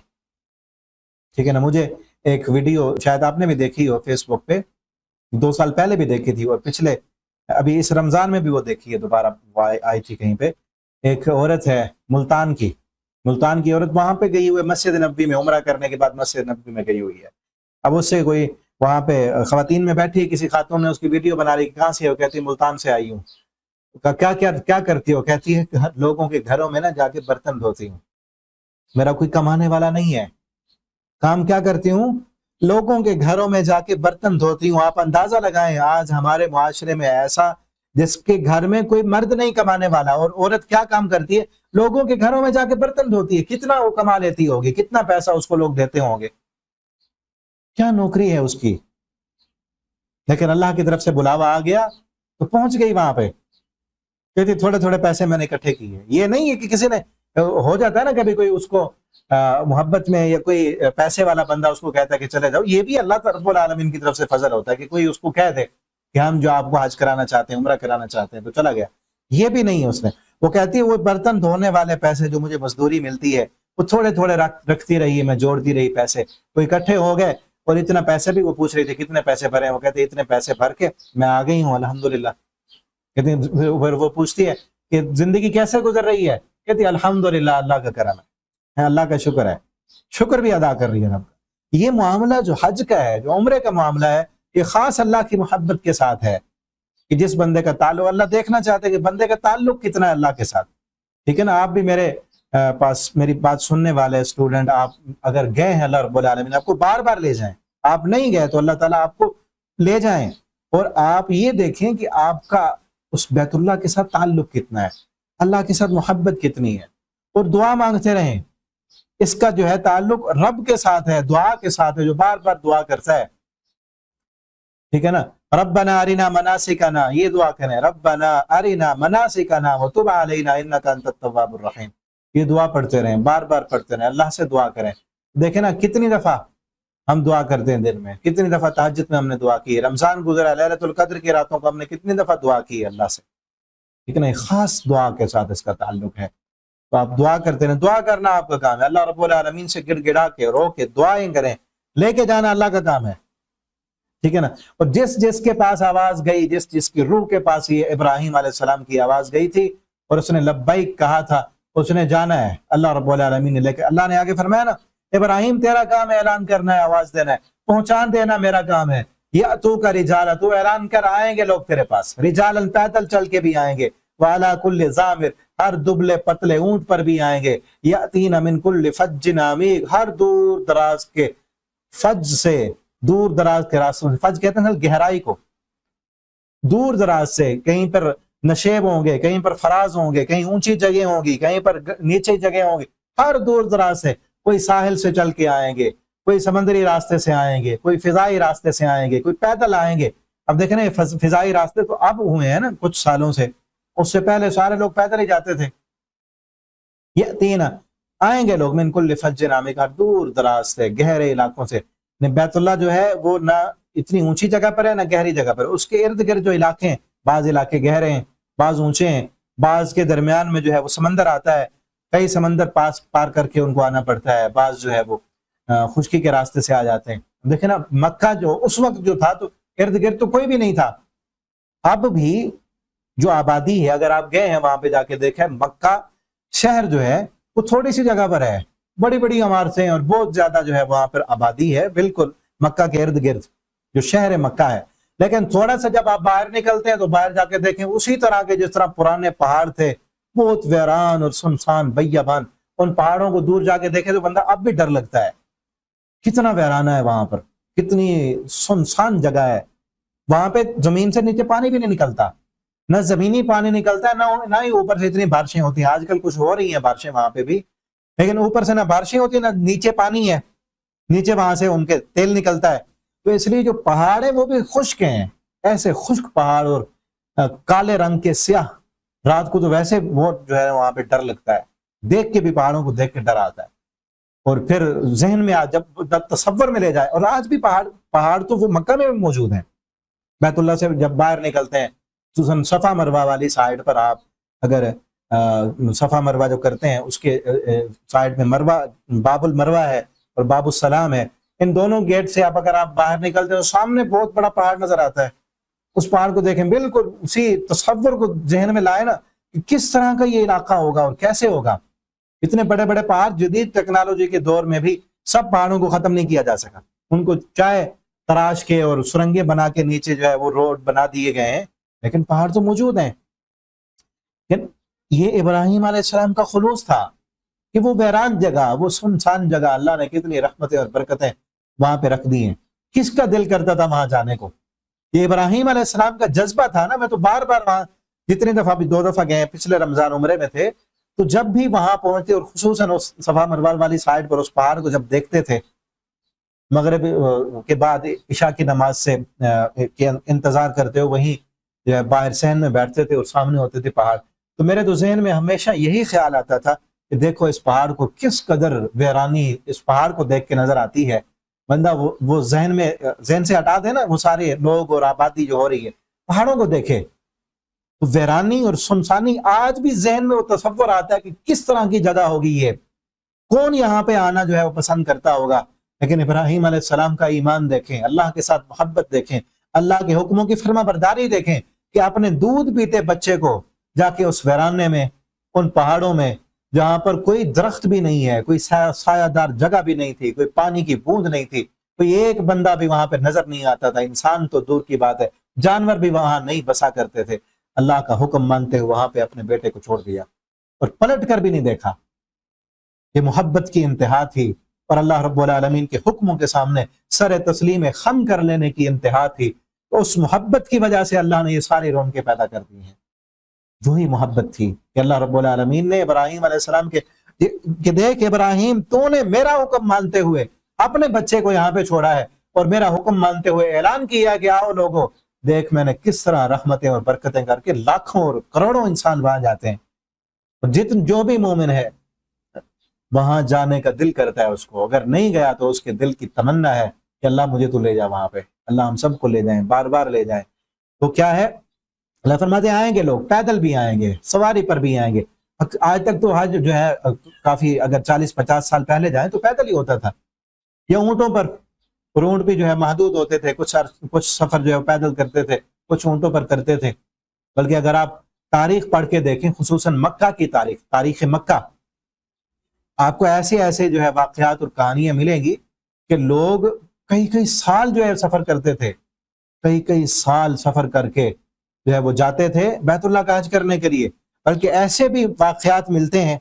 ٹھیک ہے نا. مجھے ایک ویڈیو شاید آپ نے بھی دیکھی ہو فیس بک پہ، 2 سال پہلے بھی دیکھی تھی اور پچھلے ابھی اس رمضان میں بھی وہ دیکھی ہے، دوبارہ آئی تھی کہیں پہ. ایک عورت ہے ملتان کی عورت، وہاں پہ گئی ہوئی مسجد نبوی میں، عمرہ کرنے کے بعد مسجد نبوی میں گئی ہوئی ہے. اب اس سے کوئی وہاں پہ خواتین میں بیٹھی، کسی خاتون نے اس کی ویڈیو بنا لی، کہاں سے ہو؟ کہتی ملتان سے آئی ہوں. کیا کرتی ہو؟ کہتی ہے لوگوں کے گھروں میں نا جا کے برتن دھوتی ہوں، میرا کوئی کمانے والا نہیں ہے، کام کیا کرتی ہوں؟ لوگوں کے گھروں میں جا کے برتن دھوتی ہوں. آپ اندازہ لگائیں آج ہمارے معاشرے میں ایسا جس کے گھر میں کوئی مرد نہیں کمانے والا، اور عورت کیا کام کرتی ہے؟ لوگوں کے گھروں میں جا کے برتن دھوتی ہے. کتنا وہ کما لیتی ہوگی، کتنا پیسہ اس کو لوگ دیتے ہوں گے، کیا نوکری ہے اس کی. لیکن اللہ کی طرف سے بلاوا آ گیا تو پہنچ گئی وہاں پہ. کہتی تھوڑے تھوڑے پیسے میں نے اکٹھے کیے. یہ نہیں ہے کہ کسی نے، ہو جاتا ہے نا کبھی کوئی اس کو محبت میں یا کوئی پیسے والا بندہ اس کو کہتا ہے کہ چلے جاؤ، یہ بھی اللہ رب العالمین کی طرف سے فضل ہوتا ہے کہ کوئی اس کو کہہ دے کہ ہم جو آپ کو حج کرانا چاہتے ہیں، عمرہ کرانا چاہتے ہیں، تو چلا گیا. یہ بھی نہیں ہے اس نے. وہ کہتی ہے وہ برتن دھونے والے پیسے جو مجھے مزدوری ملتی ہے وہ تھوڑے تھوڑے رکھتی رہی ہے، میں جوڑتی رہی پیسے، وہ اکٹھے ہو گئے. اور اتنا پیسے بھی وہ پوچھ رہی تھی کتنے پیسے بھرے ہیں، وہ کہتے اتنے پیسے بھر کے میں آ گئی ہوں الحمدللہ. کہتے ہیں وہ پوچھتی ہے کہ زندگی کیسے گزر رہی ہے، کہتی الحمدللہ اللہ کا کرم ہے، اللہ کا شکر ہے، شکر بھی ادا کر رہی ہے رب کا. یہ معاملہ جو حج کا ہے، جو عمرے کا معاملہ ہے، یہ خاص اللہ کی محبت کے ساتھ ہے کہ جس بندے کا تعلق، اللہ دیکھنا چاہتے ہیں کہ بندے کا تعلق کتنا ہے اللہ کے ساتھ. ٹھیک ہے نا. آپ بھی میرے پاس میری بات سننے والے اسٹوڈنٹ، آپ اگر گئے ہیں اللہ رب العالمین آپ کو بار بار لے جائیں، آپ نہیں گئے تو اللہ تعالیٰ آپ کو لے جائیں، اور آپ یہ دیکھیں کہ آپ کا اس بیت اللہ کے ساتھ تعلق کتنا ہے، اللہ کے ساتھ محبت کتنی ہے، اور دعا مانگتے رہیں. اس کا جو ہے تعلق رب کے ساتھ ہے، دعا کے ساتھ ہے، جو بار بار دعا کرتا ہے. ٹھیک ہے نا. ربنا ارنا مناسکنا، یہ دعا کریں، ربنا ارنا مناسکنا وتب علینا انک انت التواب الرحیم. یہ دعا پڑھتے رہیں، بار بار پڑھتے رہیں، اللہ سے دعا کریں. دیکھیں نا کتنی دفعہ ہم دعا کرتے ہیں دن میں، کتنی دفعہ تہجد میں ہم نے دعا کی ہے، رمضان گزرا لیلۃ القدر کی راتوں کو ہم نے کتنی دفعہ دعا کی ہے اللہ سے. ٹھیک ہے نا. خاص دعا کے ساتھ اس کا تعلق ہے. تو آپ دعا کرتے ہیں، دعا کرنا آپ کا کام ہے. اللہ رب العالمین سے گڑ گڑا کے رو کے دعائیں کریں، لے کے جانا اللہ کا کام ہے. ٹھیک ہے نا. اور جس کے پاس آواز گئی، جس کی روح کے پاس یہ ابراہیم علیہ السلام کی آواز گئی تھی اور اس نے لبیک کہا تھا، اس نے جانا ہے. اللہ رب العالمین نے لے کے، اللہ نے آگے فرمایا نا ابراہیم تیرا کام ہے اعلان کرنا ہے، آواز دینا ہے، پہنچان دینا میرا کام ہے. یا تو کا رجالا، تو اعلان کر آئیں گے لوگ تیرے پاس، رجالن پیدل چل کے بھی آئیں گے، وعلی کل ضامر، ہر دبلے پتلے اونٹ پر بھی آئیں گے، یاتین من کل فج عمیق، ہر دور دراز کے فج سے، دور دراز کے راستوں سے، فج کہتے ہیں گہرائی کو، دور دراز سے، کہیں پر نشیب ہوں گے، کہیں پر فراز ہوں گے، کہیں اونچی جگہ ہوں گی، کہیں پر نیچے جگہ ہوں گی، ہر دور دراز سے. کوئی ساحل سے چل کے آئیں گے، کوئی سمندری راستے سے آئیں گے، کوئی فضائی راستے سے آئیں گے، کوئی پیدل آئیں گے. اب دیکھیں نا فضائی راستے تو اب ہوئے ہیں نا کچھ سالوں سے، اس سے پہلے سارے لوگ پیدل ہی جاتے تھے. یاتین آئیں گے لوگ من کل فج عمیق، دور دراز سے، گہرے علاقوں سے. بیت اللہ جو ہے وہ نہ اتنی اونچی جگہ پر ہے نہ گہری جگہ پر، اس کے ارد گرد جو علاقے ہیں، بعض علاقے گہرے ہیں، بعض اونچے ہیں، بعض کے درمیان میں جو ہے وہ سمندر آتا ہے، کئی سمندر پار کر کے ان کو آنا پڑتا ہے، بعض جو ہے وہ خشکی کے راستے سے آ جاتے ہیں. دیکھیں نا مکہ جو اس وقت جو تھا تو ارد گرد تو کوئی بھی نہیں تھا. اب بھی جو آبادی ہے، اگر آپ گئے ہیں وہاں پہ جا کے دیکھیں، مکہ شہر جو ہے وہ تھوڑی سی جگہ پر ہے، بڑی بڑی عمارتیں اور بہت زیادہ جو ہے وہاں پر آبادی ہے بالکل مکہ کے ارد گرد جو شہر مکہ ہے. لیکن تھوڑا سا جب آپ باہر نکلتے ہیں تو باہر جا کے دیکھیں اسی طرح کے جس طرح پرانے پہاڑ تھے، بہت ویران اور سنسان بیابان. ان پہاڑوں کو دور جا کے دیکھیں تو بندہ اب بھی ڈر لگتا ہے، کتنا ویرانہ ہے وہاں پر، کتنی سنسان جگہ ہے. وہاں پہ زمین سے نیچے پانی بھی نہیں نکلتا، نہ زمینی پانی نکلتا ہے، نہ ہی اوپر سے اتنی بارشیں ہوتی ہیں. آج کل کچھ ہو رہی ہیں بارشیں وہاں پہ بھی، لیکن اوپر سے نہ بارشیں ہوتی ہیں نہ نیچے پانی ہے، نیچے وہاں سے ان کے تیل نکلتا ہے. تو اس لیے جو پہاڑ ہے وہ بھی خشک ہیں، ایسے خشک پہاڑ اور کالے رنگ کے سیاہ. رات کو تو ویسے بہت جو ہے وہاں پہ ڈر لگتا ہے، دیکھ کے بھی پہاڑوں کو دیکھ کے ڈر آتا ہے. اور پھر ذہن میں جب تصور میں لے جائے، اور آج بھی پہاڑ تو وہ مکہ میں بھی موجود ہیں. بیت اللہ سے جب باہر نکلتے ہیں تو صفا مروہ والی سائڈ پر آپ اگر صفا مروہ جو کرتے ہیں اس کے سائڈ میں مروہ، باب المروہ ہے اور باب السلام ہے. ان دونوں گیٹ سے اب اگر آپ باہر نکلتے ہیں تو سامنے بہت بڑا پہاڑ نظر آتا ہے. اس پہاڑ کو دیکھیں, بالکل اسی تصور کو ذہن میں لائے نا کہ کس طرح کا یہ علاقہ ہوگا اور کیسے ہوگا. اتنے بڑے بڑے پہاڑ, جدید ٹیکنالوجی کے دور میں بھی سب پہاڑوں کو ختم نہیں کیا جا سکا. ان کو چاہے تراش کے اور سرنگیں بنا کے نیچے جو ہے وہ روڈ بنا دیے گئے ہیں, لیکن پہاڑ تو موجود ہیں. یہ ابراہیم علیہ السلام کا خلوص تھا کہ وہ ویران جگہ, وہ سنسان جگہ, اللہ نے کتنی رحمتیں اور برکتیں وہاں پہ رکھ دی ہیں. کس کا دل کرتا تھا وہاں جانے کو؟ یہ ابراہیم علیہ السلام کا جذبہ تھا نا. میں تو بار بار وہاں جتنی دفعہ بھی 2 دفعہ گئے, پچھلے رمضان عمرے میں تھے, تو جب بھی وہاں پہنچتے اور خصوصاً اس صفا مروہ والی سائڈ پر اس پہاڑ کو جب دیکھتے تھے, مغرب کے بعد عشاء کی نماز سے انتظار کرتے ہو, وہیں جو ہے باہر صحن میں بیٹھتے تھے اور سامنے ہوتے تھے پہاڑ, تو میرے تو ذہن میں ہمیشہ یہی خیال آتا تھا کہ دیکھو اس پہاڑ کو, کس قدر ویرانی اس پہاڑ کو دیکھ کے نظر آتی ہے. بندہ وہ ذہن سے ہٹا دے نا وہ سارے لوگ اور آبادی جو ہو رہی ہے, پہاڑوں کو دیکھے تو ویرانی اور سنسانی آج بھی ذہن میں وہ تصور آتا ہے کہ کس طرح کی جگہ ہوگی یہ, کون یہاں پہ آنا جو ہے وہ پسند کرتا ہوگا. لیکن ابراہیم علیہ السلام کا ایمان دیکھیں, اللہ کے ساتھ محبت دیکھیں, اللہ کے حکموں کی فرما برداری دیکھیں کہ اپنے دودھ پیتے بچے کو جا کے اس ویرانے میں, ان پہاڑوں میں جہاں پر کوئی درخت بھی نہیں ہے, کوئی سایہ دار جگہ بھی نہیں تھی, کوئی پانی کی بوند نہیں تھی, کوئی ایک بندہ بھی وہاں پہ نظر نہیں آتا تھا. انسان تو دور کی بات ہے, جانور بھی وہاں نہیں بسا کرتے تھے. اللہ کا حکم مانتے ہوئے وہاں پہ اپنے بیٹے کو چھوڑ دیا اور پلٹ کر بھی نہیں دیکھا. یہ محبت کی انتہا تھی, اور اللہ رب العالمین کے حکموں کے سامنے سر تسلیم خم کر لینے کی انتہا تھی. اس محبت کی وجہ سے اللہ نے یہ ساری رونقیں پیدا کر دی ہیں. وہی محبت تھی کہ اللہ رب العالمین نے ابراہیم علیہ السلام کہ دیکھ ابراہیم, تو نے میرا حکم مانتے ہوئے اپنے بچے کو یہاں پہ چھوڑا ہے, اور میرا حکم مانتے ہوئے اعلان کیا کہ آؤ لوگوں, دیکھ میں نے کس طرح رحمتیں اور برکتیں کر کے لاکھوں اور کروڑوں انسان وہاں جاتے ہیں. اور جو بھی مومن ہے وہاں جانے کا دل کرتا ہے اس کو, اگر نہیں گیا تو اس کے دل کی تمنا ہے کہ اللہ مجھے تو لے جا وہاں پہ, اللہ ہم سب کو لے جائیں, بار بار لے جائیں. تو کیا ہے, اللہ فرماتے آئیں گے لوگ, پیدل بھی آئیں گے, سواری پر بھی آئیں گے. آج تک تو حج جو ہے کافی, اگر 40-50 سال پہلے جائیں تو پیدل ہی ہوتا تھا, یا اونٹوں پر. اور اونٹ بھی جو ہے محدود ہوتے تھے, کچھ سفر جو ہے پیدل کرتے تھے, کچھ اونٹوں پر کرتے تھے. بلکہ اگر آپ تاریخ پڑھ کے دیکھیں, خصوصاً مکہ کی تاریخ مکہ, آپ کو ایسے جو ہے واقعات اور کہانیاں ملیں گی کہ لوگ کئی سال جو ہے سفر کرتے تھے, کئی سال سفر کر کے جو ہے وہ جاتے تھے بیت اللہ کا حج کرنے کے لیے. بلکہ ایسے بھی واقعات ملتے ہیں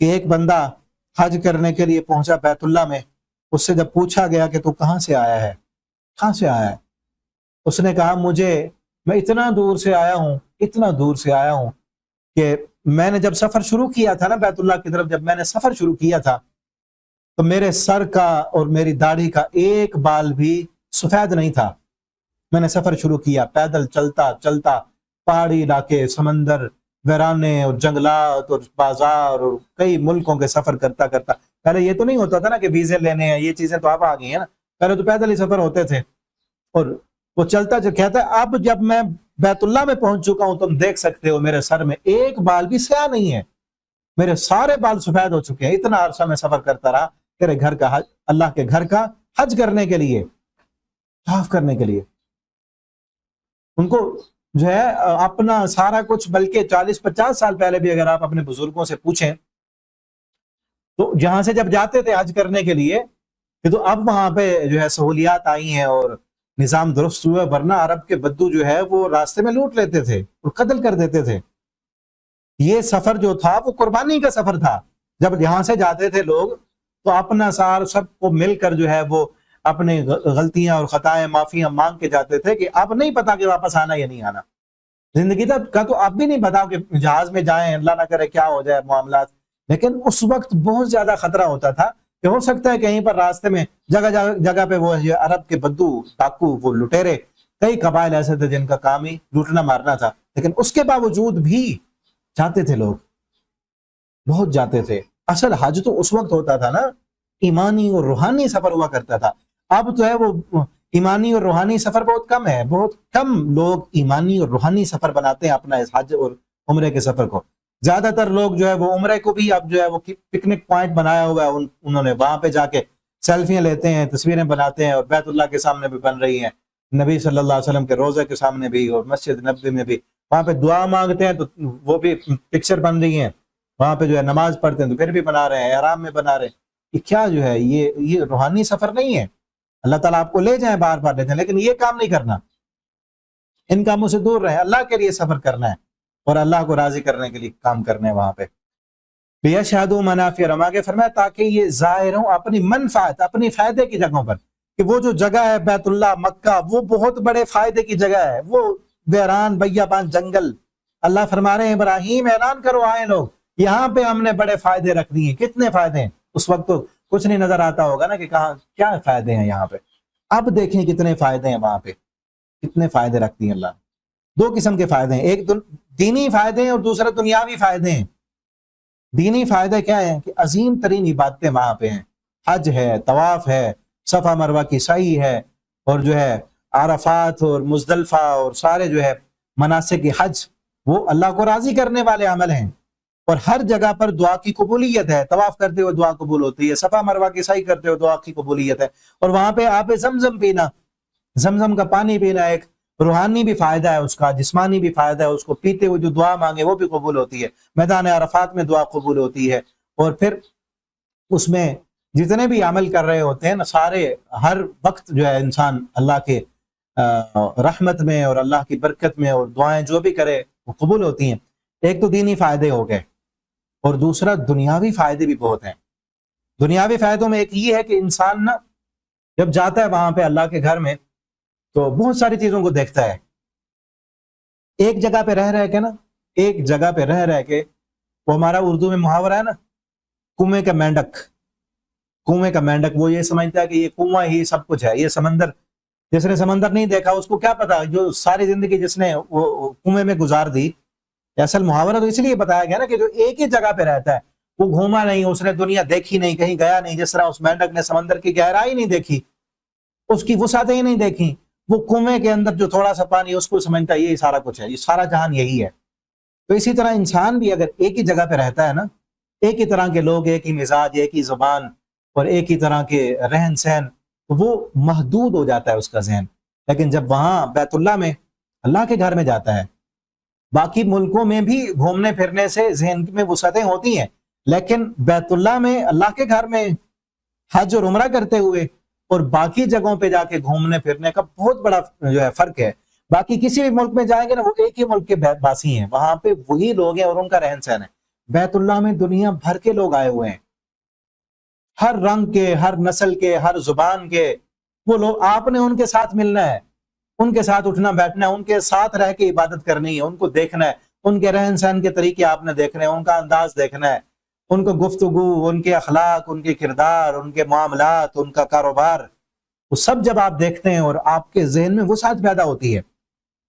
کہ ایک بندہ حج کرنے کے لیے پہنچا بیت اللہ میں, اس سے جب پوچھا گیا کہ تو کہاں سے آیا ہے, اس نے کہا میں اتنا دور سے آیا ہوں کہ میں نے جب سفر شروع کیا تھا نا بیت اللہ کی طرف, جب میں نے سفر شروع کیا تھا تو میرے سر کا اور میری داڑھی کا ایک بال بھی سفید نہیں تھا. میں نے سفر شروع کیا پیدل, چلتا پہاڑی علاقے, سمندر, ویرانے اور جنگلات اور بازار اور کئی ملکوں کے سفر کرتا. پہلے یہ تو نہیں ہوتا تھا نا کہ ویزے لینے ہیں, یہ چیزیں تو اب آ گئی ہیں نا, پہلے تو پیدل ہی سفر ہوتے تھے. اور وہ چلتا جو کہتا ہے اب جب میں بیت اللہ میں پہنچ چکا ہوں, تم دیکھ سکتے ہو میرے سر میں ایک بال بھی سیاہ نہیں ہے, میرے سارے بال سفید ہو چکے ہیں. اتنا عرصہ میں سفر کرتا رہا تیرے گھر کا حج, اللہ کے گھر کا حج کرنے کے لیے, طواف کرنے کے لیے. ان کو جو ہے اپنا سارا کچھ, بلکہ 40-50 سال پہلے بھی اگر آپ اپنے بزرگوں سے پوچھیں تو جہاں سے جب جاتے تھے حج کرنے کے لیے, تو اب وہاں پہ جو ہے سہولیات آئی ہیں اور نظام درست ہوا, ورنہ عرب کے بدو جو ہے وہ راستے میں لوٹ لیتے تھے اور قتل کر دیتے تھے. یہ سفر جو تھا وہ قربانی کا سفر تھا. جب یہاں سے جاتے تھے لوگ تو اپنا سب کو مل کر جو ہے وہ اپنے غلطیاں اور خطائیں معافیاں مانگ کے جاتے تھے کہ اب نہیں پتا کہ واپس آنا یا نہیں آنا. زندگی کا تو اب بھی نہیں پتا کہ جہاز میں جائیں, اللہ نہ کرے کیا ہو جائے معاملات. لیکن اس وقت بہت زیادہ خطرہ ہوتا تھا کہ ہو سکتا ہے کہیں پر راستے میں جگہ پہ وہ عرب کے بدو, ڈاکو, وہ لٹیرے, کئی قبائل ایسے تھے جن کا کام ہی لوٹنا مارنا تھا. لیکن اس کے باوجود بھی جاتے تھے لوگ, بہت جاتے تھے. اصل حج تو اس وقت ہوتا تھا نا, ایمانی اور روحانی سفر ہوا کرتا تھا. اب تو ہے وہ ایمانی اور روحانی سفر بہت کم ہے, بہت کم لوگ ایمانی اور روحانی سفر بناتے ہیں اپنا اس حج اور عمرے کے سفر کو. زیادہ تر لوگ جو ہے وہ عمرے کو بھی اب جو ہے وہ پکنک پوائنٹ بنایا ہوا ہے انہوں نے, وہاں پہ جا کے سیلفیاں لیتے ہیں، تصویریں بناتے ہیں، اور بیت اللہ کے سامنے بھی بن رہی ہیں، نبی صلی اللہ علیہ وسلم کے روضے کے سامنے بھی، اور مسجد نبوی میں بھی، وہاں پہ دعا مانگتے ہیں تو وہ بھی پکچر بن رہی ہیں، وہاں پہ جو ہے نماز پڑھتے ہیں تو پھر بھی بنا رہے ہیں، احرام میں بنا رہے ہیں۔ یہ کیا جو ہے، یہ روحانی سفر نہیں ہے۔ اللہ تعالیٰ آپ کو لے جائیں، بار بار لے جائیں، لیکن یہ کام نہیں کرنا، ان کاموں سے دور رہیں، اللہ کے لیے سفر کرنا ہے اور اللہ کو راضی کرنے کے لیے کام کرنے ہیں وہاں پہ۔ بِيَشْهَدُوا مَنَافِعَ، آگے فرمایا تاکہ یہ ظاہر ہوں اپنی منفعت، اپنی فائدے کی جگہوں پر، کہ وہ جو جگہ ہے بیت اللہ مکہ، وہ بہت بڑے فائدے کی جگہ ہے، وہ ویران بیابان جنگل۔ اللہ فرما رہے ہیں ابراہیم اعلان کرو آئے لوگ، یہاں پہ ہم نے بڑے فائدے رکھ دیے۔ کتنے فائدے ہیں؟ اس وقت تو کچھ نہیں نظر آتا ہوگا نا کہ کہاں کیا فائدے ہیں یہاں پہ، اب دیکھیں کتنے فائدے ہیں وہاں پہ، کتنے فائدے رکھ دیے اللہ۔ دو قسم کے فائدے ہیں، ایک دینی فائدے ہیں اور دوسرا دنیاوی فائدے ہیں۔ دینی فائدے کیا ہیں کہ عظیم ترین عبادتیں وہاں پہ ہیں، حج ہے، طواف ہے، صفا مروہ کی سعی ہے، اور جو ہے عرفات اور مزدلفہ اور سارے جو ہے مناسک کی حج، وہ اللہ کو راضی کرنے والے عمل ہیں، اور ہر جگہ پر دعا کی قبولیت ہے، طواف کرتے ہوئے دعا قبول ہوتی ہے، صفا مروہ کی سعی کرتے ہوئے دعا کی قبولیت ہے، اور وہاں پہ آب زمزم پینا، زمزم کا پانی پینا ایک روحانی بھی فائدہ ہے، اس کا جسمانی بھی فائدہ ہے، اس کو پیتے ہوئے جو دعا مانگے وہ بھی قبول ہوتی ہے، میدان عرفات میں دعا قبول ہوتی ہے، اور پھر اس میں جتنے بھی عمل کر رہے ہوتے ہیں نا سارے، ہر وقت جو ہے انسان اللہ کے رحمت میں اور اللہ کی برکت میں، اور دعائیں جو بھی کرے وہ قبول ہوتی ہیں۔ ایک تو دینی فائدے ہو گئے، اور دوسرا دنیاوی فائدے بھی بہت ہیں۔ دنیاوی فائدوں میں ایک یہ ہے کہ انسان نا جب جاتا ہے وہاں پہ اللہ کے گھر میں تو بہت ساری چیزوں کو دیکھتا ہے۔ ایک جگہ پہ رہ کے نا، ایک جگہ پہ رہ کے، وہ ہمارا اردو میں محاورہ ہے نا، کنویں کا مینڈک، کنویں کا مینڈک، وہ یہ سمجھتا ہے کہ یہ کنواں ہی سب کچھ ہے، یہ سمندر، جس نے سمندر نہیں دیکھا اس کو کیا پتا، جو ساری زندگی جس نے وہ کنویں میں گزار دی۔ اصل محاورہ تو اس لیے بتایا گیا نا کہ جو ایک ہی جگہ پہ رہتا ہے، وہ گھوما نہیں، اس نے دنیا دیکھی نہیں، کہیں گیا نہیں، جس طرح اس مینڈک نے سمندر کی گہرائی نہیں دیکھی، اس کی وسعتیں ہی نہیں دیکھی، وہ کنویں کے اندر جو تھوڑا سا پانی اس کو سمجھتا ہے یہ سارا کچھ ہے، یہ سارا جہان یہی ہے۔ تو اسی طرح انسان بھی اگر ایک ہی جگہ پہ رہتا ہے نا، ایک ہی طرح کے لوگ، ایک ہی مزاج، ایک ہی زبان اور ایک ہی طرح کے رہن سہن، وہ محدود ہو جاتا ہے اس کا ذہن۔ لیکن جب وہاں بیت اللہ میں اللہ کے گھر میں جاتا ہے، باقی ملکوں میں بھی گھومنے پھرنے سے ذہن میں وسعتیں ہوتی ہیں، لیکن بیت اللہ میں اللہ کے گھر میں حج اور عمرہ کرتے ہوئے اور باقی جگہوں پہ جا کے گھومنے پھرنے کا بہت بڑا جو ہے فرق ہے۔ باقی کسی بھی ملک میں جائیں گے نا، وہ ایک ہی ملک کے باسی ہیں، وہاں پہ وہی لوگ ہیں اور ان کا رہن سہن ہے۔ بیت اللہ میں دنیا بھر کے لوگ آئے ہوئے ہیں، ہر رنگ کے، ہر نسل کے، ہر زبان کے، وہ لوگ، آپ نے ان کے ساتھ ملنا ہے، ان کے ساتھ اٹھنا بیٹھنا ہے، ان کے ساتھ رہ کے عبادت کرنی ہے، ان کو دیکھنا ہے، ان کے رہن سہن کے طریقے آپ نے دیکھنے ہیں، ان کا انداز دیکھنا ہے، ان کو گفتگو، ان کے اخلاق، ان کے کردار، ان کے معاملات، ان کا کاروبار، وہ سب جب آپ دیکھتے ہیں اور آپ کے ذہن میں وسعت پیدا ہوتی ہے،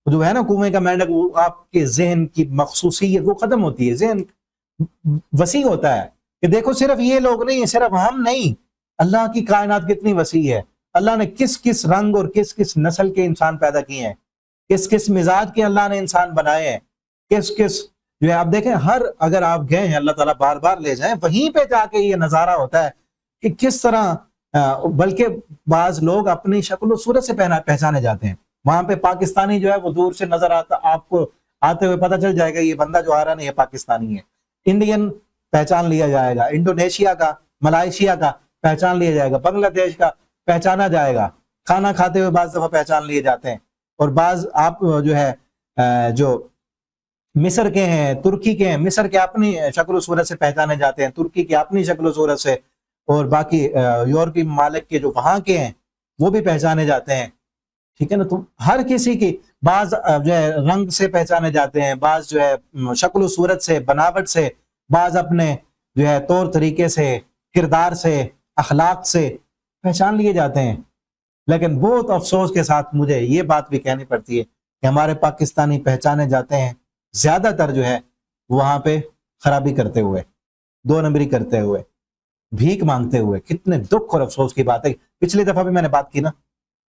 جو ہے نا کنویں کا مینڈک، وہ آپ کے ذہن کی مخصوصیت وہ ختم ہوتی ہے، ذہن وسیع ہوتا ہے کہ دیکھو صرف یہ لوگ نہیں ہیں، صرف ہم نہیں، اللہ کی کائنات کتنی وسیع ہے، اللہ نے کس کس رنگ اور کس کس نسل کے انسان پیدا کیے ہیں، کس کس مزاج کے اللہ نے انسان بنائے ہیں، کس کس جو ہے، آپ دیکھیں ہر، اگر آپ گئے ہیں، اللہ تعالیٰ بار بار لے جائیں، وہیں پہ جا کے یہ نظارہ ہوتا ہے کہ کس طرح، بلکہ بعض لوگ اپنی شکل و صورت سے پہچانے جاتے ہیں۔ وہاں پہ پاکستانی جو ہے وہ دور سے نظر آتا، آپ کو آتے ہوئے پتہ چل جائے گا یہ بندہ جو آ رہا ہے یہ پاکستانی ہے۔ انڈین پہچان لیا جائے گا، انڈونیشیا کا، ملائیشیا کا پہچان لیا جائے گا، بنگلہ دیش کا پہچانا جائے گا، کھانا کھاتے ہوئے بعض دفعہ پہچان لیے جاتے ہیں، اور بعض آپ جو ہے جو مصر کے ہیں، ترکی کے ہیں، مصر کے اپنی شکل و صورت سے پہچانے جاتے ہیں، ترکی کے اپنی شکل و صورت سے، اور باقی یورپی ممالک کے جو وہاں کے ہیں وہ بھی پہچانے جاتے ہیں، ٹھیک ہے نا۔ تو ہر کسی کی، بعض جو ہے رنگ سے پہچانے جاتے ہیں، بعض جو ہے شکل و صورت سے، بناوٹ سے، بعض اپنے جو ہے طور طریقے سے، کردار سے، اخلاق سے پہچان لیے جاتے ہیں۔ لیکن بہت افسوس کے ساتھ مجھے یہ بات بھی کہنی پڑتی ہے کہ ہمارے پاکستانی پہچانے جاتے ہیں زیادہ تر جو ہے وہاں پہ خرابی کرتے ہوئے، دو نمبری کرتے ہوئے، بھیک مانگتے ہوئے۔ کتنے دکھ اور افسوس کی بات ہے، پچھلی دفعہ بھی میں نے بات کی نا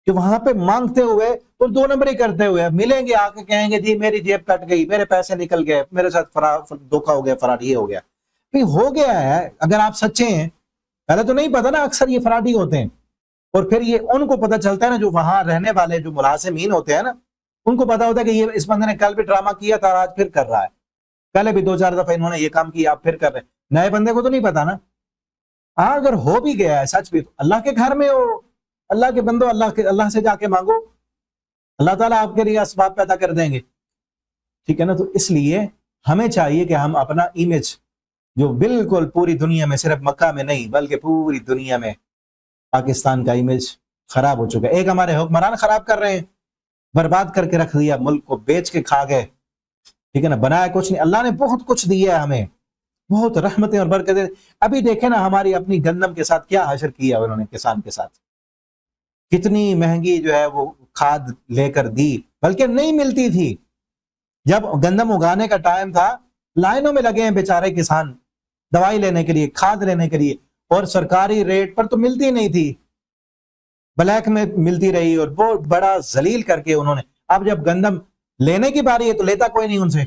کہ وہاں پہ مانگتے ہوئے اور دو نمبری کرتے ہوئے ملیں گے، آ کے کہیں گے جی میری جیب کٹ گئی، میرے پیسے نکل گئے، میرے ساتھ دھوکا ہو گیا، فراڈ یہ ہو گیا۔ ہو گیا ہے، اگر آپ سچے ہیں، پہلے تو نہیں پتا نا، اکثر یہ فراڈی ہوتے ہیں، اور پھر یہ ان کو پتہ چلتا ہے نا، جو وہاں رہنے والے جو ملازمین ہوتے ہیں نا، ان کو پتا ہوتا ہے کہ یہ اس بندے نے کل بھی ڈرامہ کیا تھا اور آج پھر کر رہا ہے، پہلے بھی 2-4 دفعہ انہوں نے یہ کام کیا، آپ پھر کر رہے ہیں۔ نئے بندے کو تو نہیں پتا نا۔ ہاں اگر ہو بھی گیا ہے سچ بھی، تو اللہ کے گھر میں ہو، اللہ کے بندو، اللہ سے جا کے مانگو، اللہ تعالیٰ آپ کے لیے اسباب پیدا کر دیں گے، ٹھیک ہے نا۔ تو اس لیے ہمیں چاہیے کہ ہم اپنا امیج جو بالکل پوری دنیا میں، صرف مکہ میں نہیں بلکہ پوری دنیا میں پاکستان کا امیج خراب ہو چکا ہے۔ ایک ہمارے حکمران خراب کر رہے ہیں، برباد کر کے رکھ دیا، ملک کو بیچ کے کھا گئے، ٹھیک ہے نا، بنایا کچھ نہیں۔ اللہ نے بہت کچھ دیا ہے ہمیں، بہت رحمتیں اور برکتیں۔ ابھی دیکھیں نا ہماری اپنی گندم کے ساتھ کیا حشر کیا انہوں نے، کسان کے ساتھ کتنی مہنگی جو ہے وہ کھاد لے کر دی، بلکہ نہیں ملتی تھی۔ جب گندم اگانے کا ٹائم تھا، لائنوں میں لگے ہیں بیچارے کسان دوائی لینے کے لیے، کھاد لینے کے لیے، اور سرکاری ریٹ پر تو ملتی نہیں تھی، بلیک میں ملتی رہی، اور بہت بڑا ذلیل کر کے انہوں نے۔ اب جب گندم لینے کی باری ہے تو لیتا کوئی نہیں ان سے،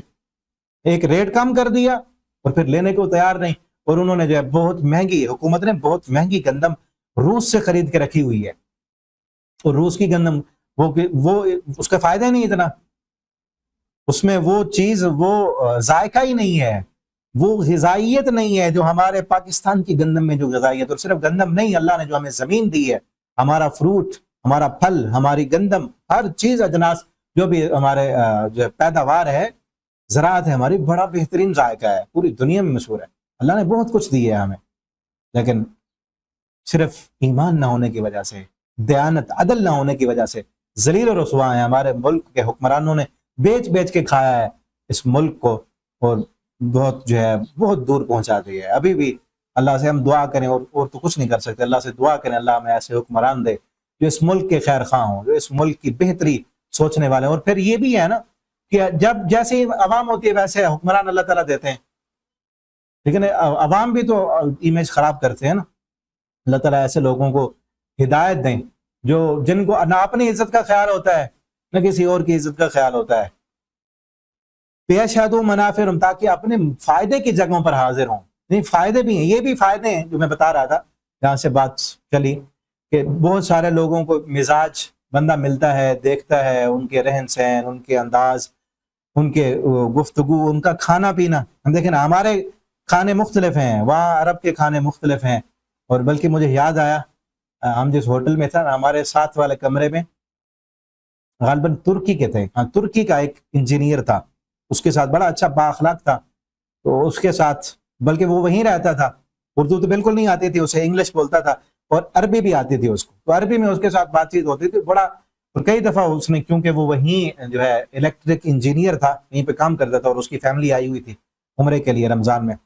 ایک ریٹ کم کر دیا اور پھر لینے کو تیار نہیں، اور انہوں نے جو ہے بہت مہنگی، حکومت نے بہت مہنگی گندم روس سے خرید کے رکھی ہوئی ہے، اور روس کی گندم وہ اس کا فائدہ ہی نہیں اتنا، اس میں وہ چیز، وہ ذائقہ ہی نہیں ہے، وہ غذائیت نہیں ہے جو ہمارے پاکستان کی گندم میں جو غذائیت۔ اور صرف گندم نہیں، اللہ نے جو ہمیں زمین دی ہے، ہمارا فروٹ، ہمارا پھل، ہماری گندم، ہر چیز، اجناس جو بھی ہمارے جو پیداوار ہے، زراعت ہے ہماری، بڑا بہترین ذائقہ ہے، پوری دنیا میں مشہور ہے۔ اللہ نے بہت کچھ دیا ہے ہمیں، لیکن صرف ایمان نہ ہونے کی وجہ سے، دیانت عدل نہ ہونے کی وجہ سے ذلیل و رسوا ہیں۔ ہمارے ملک کے حکمرانوں نے بیچ بیچ کے کھایا ہے اس ملک کو، اور بہت جو ہے بہت دور پہنچا دیا ہے۔ ابھی بھی اللہ سے ہم دعا کریں، اور تو کچھ نہیں کر سکتے، اللہ سے دعا کریں اللہ ہمیں ایسے حکمران دے جو اس ملک کے خیر خواہ ہوں، جو اس ملک کی بہتری سوچنے والے ہیں۔ اور پھر یہ بھی ہے نا کہ جب جیسے عوام ہوتی ہے ویسے حکمران اللہ تعالیٰ دیتے ہیں، لیکن عوام بھی تو امیج خراب کرتے ہیں نا۔ اللہ تعالیٰ ایسے لوگوں کو ہدایت دیں جن کو نہ اپنی عزت کا خیال ہوتا ہے نہ کسی اور کی عزت کا خیال ہوتا ہے، پیشہدوا منافعہم، تاکہ اپنے فائدے کی جگہوں پر حاضر ہوں۔ نہیں، فائدے بھی ہیں، یہ بھی فائدے ہیں جو میں بتا رہا تھا، جہاں سے بات چلی کہ بہت سارے لوگوں کو مزاج بندہ ملتا ہے، دیکھتا ہے، ان کے رہن سہن، ان کے انداز، ان کے گفتگو، ان کا کھانا پینا۔ ہم دیکھیں نا، ہمارے کھانے مختلف ہیں، وہاں عرب کے کھانے مختلف ہیں، اور بلکہ مجھے یاد آیا، ہم جس ہوٹل میں تھا، ہمارے ساتھ والے کمرے میں غالباً ترکی کے تھے، ہاں ترکی کا ایک انجینئر تھا، اس کے ساتھ بڑا اچھا بااخلاق تھا، تو اس کے ساتھ بلکہ وہ وہیں رہتا تھا، اردو تو بالکل نہیں آتی تھی اسے، انگلش بولتا تھا، اور عربی بھی آتی تھی اس کو، تو عربی میں اس کے ساتھ بات چیت ہوتی تھی بڑا۔ اور کئی دفعہ اس نے، کیونکہ وہ وہیں جو ہے الیکٹرک انجینئر تھا، وہیں پہ کام کرتا تھا، اور اس کی فیملی آئی ہوئی تھی عمرے کے لیے رمضان میں،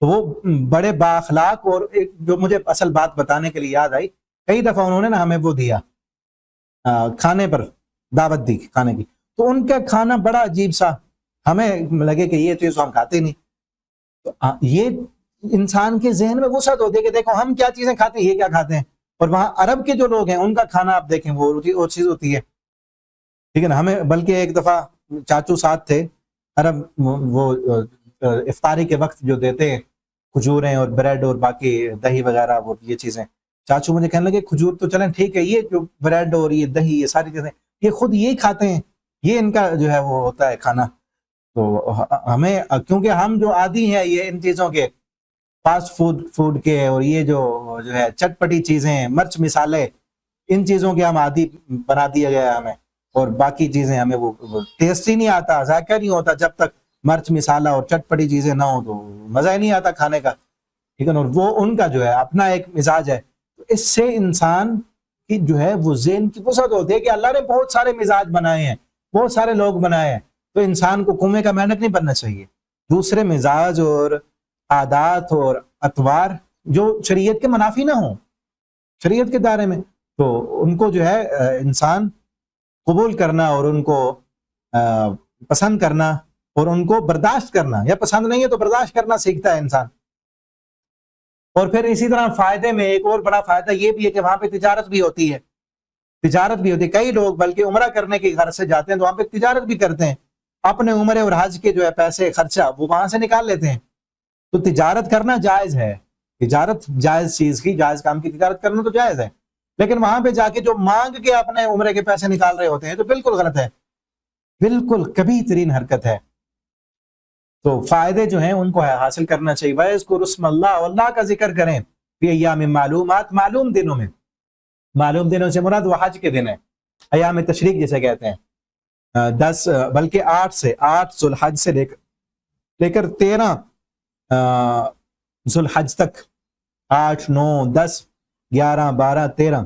تو وہ بڑے بااخلاق، اور ایک جو مجھے اصل بات بتانے کے لیے یاد آئی، کئی دفعہ انہوں نے نا ہمیں وہ دیا، کھانے پر دعوت دی کھانے کی، تو ان کا کھانا بڑا عجیب سا، ہمیں لگے کہ یہ چیز ہم کھاتے نہیں، تو یہ انسان کے ذہن میں وسعت ہوتی ہے کہ دیکھو ہم کیا چیزیں کھاتے ہیں، یہ کیا کھاتے ہیں، اور وہاں عرب کے جو لوگ ہیں ان کا کھانا آپ دیکھیں وہ چیز ہوتی ہے، ٹھیک ہے نا۔ ہمیں بلکہ ایک دفعہ چاچو ساتھ تھے عرب، وہ افطاری کے وقت جو دیتے ہیں کھجوریں اور بریڈ اور باقی دہی وغیرہ، وہ یہ چیزیں، چاچو مجھے کہنے لگے کھجور تو چلیں ٹھیک ہے، یہ جو بریڈ اور یہ دہی، یہ ساری چیزیں یہ خود یہی کھاتے ہیں، یہ ان کا جو ہے وہ ہوتا ہے کھانا۔ تو ہمیں، کیونکہ ہم جو عادی ہیں یہ ان چیزوں کے، فاسٹ فوڈ کے، اور یہ جو ہے چٹپٹی چیزیں، مرچ مسالے، ان چیزوں کے ہم عادی بنا دیا گیا ہمیں، اور باقی چیزیں ہمیں وہ ٹیسٹ ہی نہیں آتا، ذائقہ نہیں ہوتا، جب تک مرچ مسالہ اور چٹپٹی چیزیں نہ ہو تو مزہ ہی نہیں آتا کھانے کا، ٹھیک ہے نا۔ اور وہ ان کا جو ہے اپنا ایک مزاج ہے، تو اس سے انسان کی جو ہے وہ ذہن کی وسعت ہوتی ہے کہ اللہ نے بہت سارے مزاج بنائے ہیں، بہت سارے لوگ بنائے ہیں، تو انسان کو کنویں کا مینڈک نہیں بننا چاہیے۔ دوسرے مزاج اور عادات اور اطوار جو شریعت کے منافی نہ ہوں، شریعت کے دائرے میں، تو ان کو جو ہے انسان قبول کرنا، اور ان کو پسند کرنا، اور ان کو برداشت کرنا، یا پسند نہیں ہے تو برداشت کرنا سیکھتا ہے انسان۔ اور پھر اسی طرح فائدے میں ایک اور بڑا فائدہ یہ بھی ہے کہ وہاں پہ تجارت بھی ہوتی ہے، کئی لوگ بلکہ عمرہ کرنے کے غرض سے جاتے ہیں تو وہاں پہ تجارت بھی کرتے ہیں، اپنے عمرے اور حج کے جو ہے پیسے خرچہ وہ وہاں سے نکال لیتے ہیں، تو تجارت کرنا جائز ہے، تجارت جائز چیز کی، جائز کام کی تجارت کرنا تو جائز ہے، لیکن وہاں پہ جا کے جو مانگ کے اپنے عمرے کے پیسے نکال رہے ہوتے ہیں تو بالکل غلط ہے، بالکل کبھی ترین حرکت ہے۔ تو فائدے جو ہیں ان کو حاصل کرنا چاہیے۔ وَيَذْكُرُ اسْمَ اللَّهِ، اللہ کا ذکر کریں فی ایام معلومات، معلوم دنوں میں، معلوم دنوں سے مراد وہ حج کے دن ہے، ایام تشریق جسے کہتے ہیں، 10 بلکہ 8 ذو الحج سے لے کر 13 ذو الحج تک، 8 9 10 11 12 13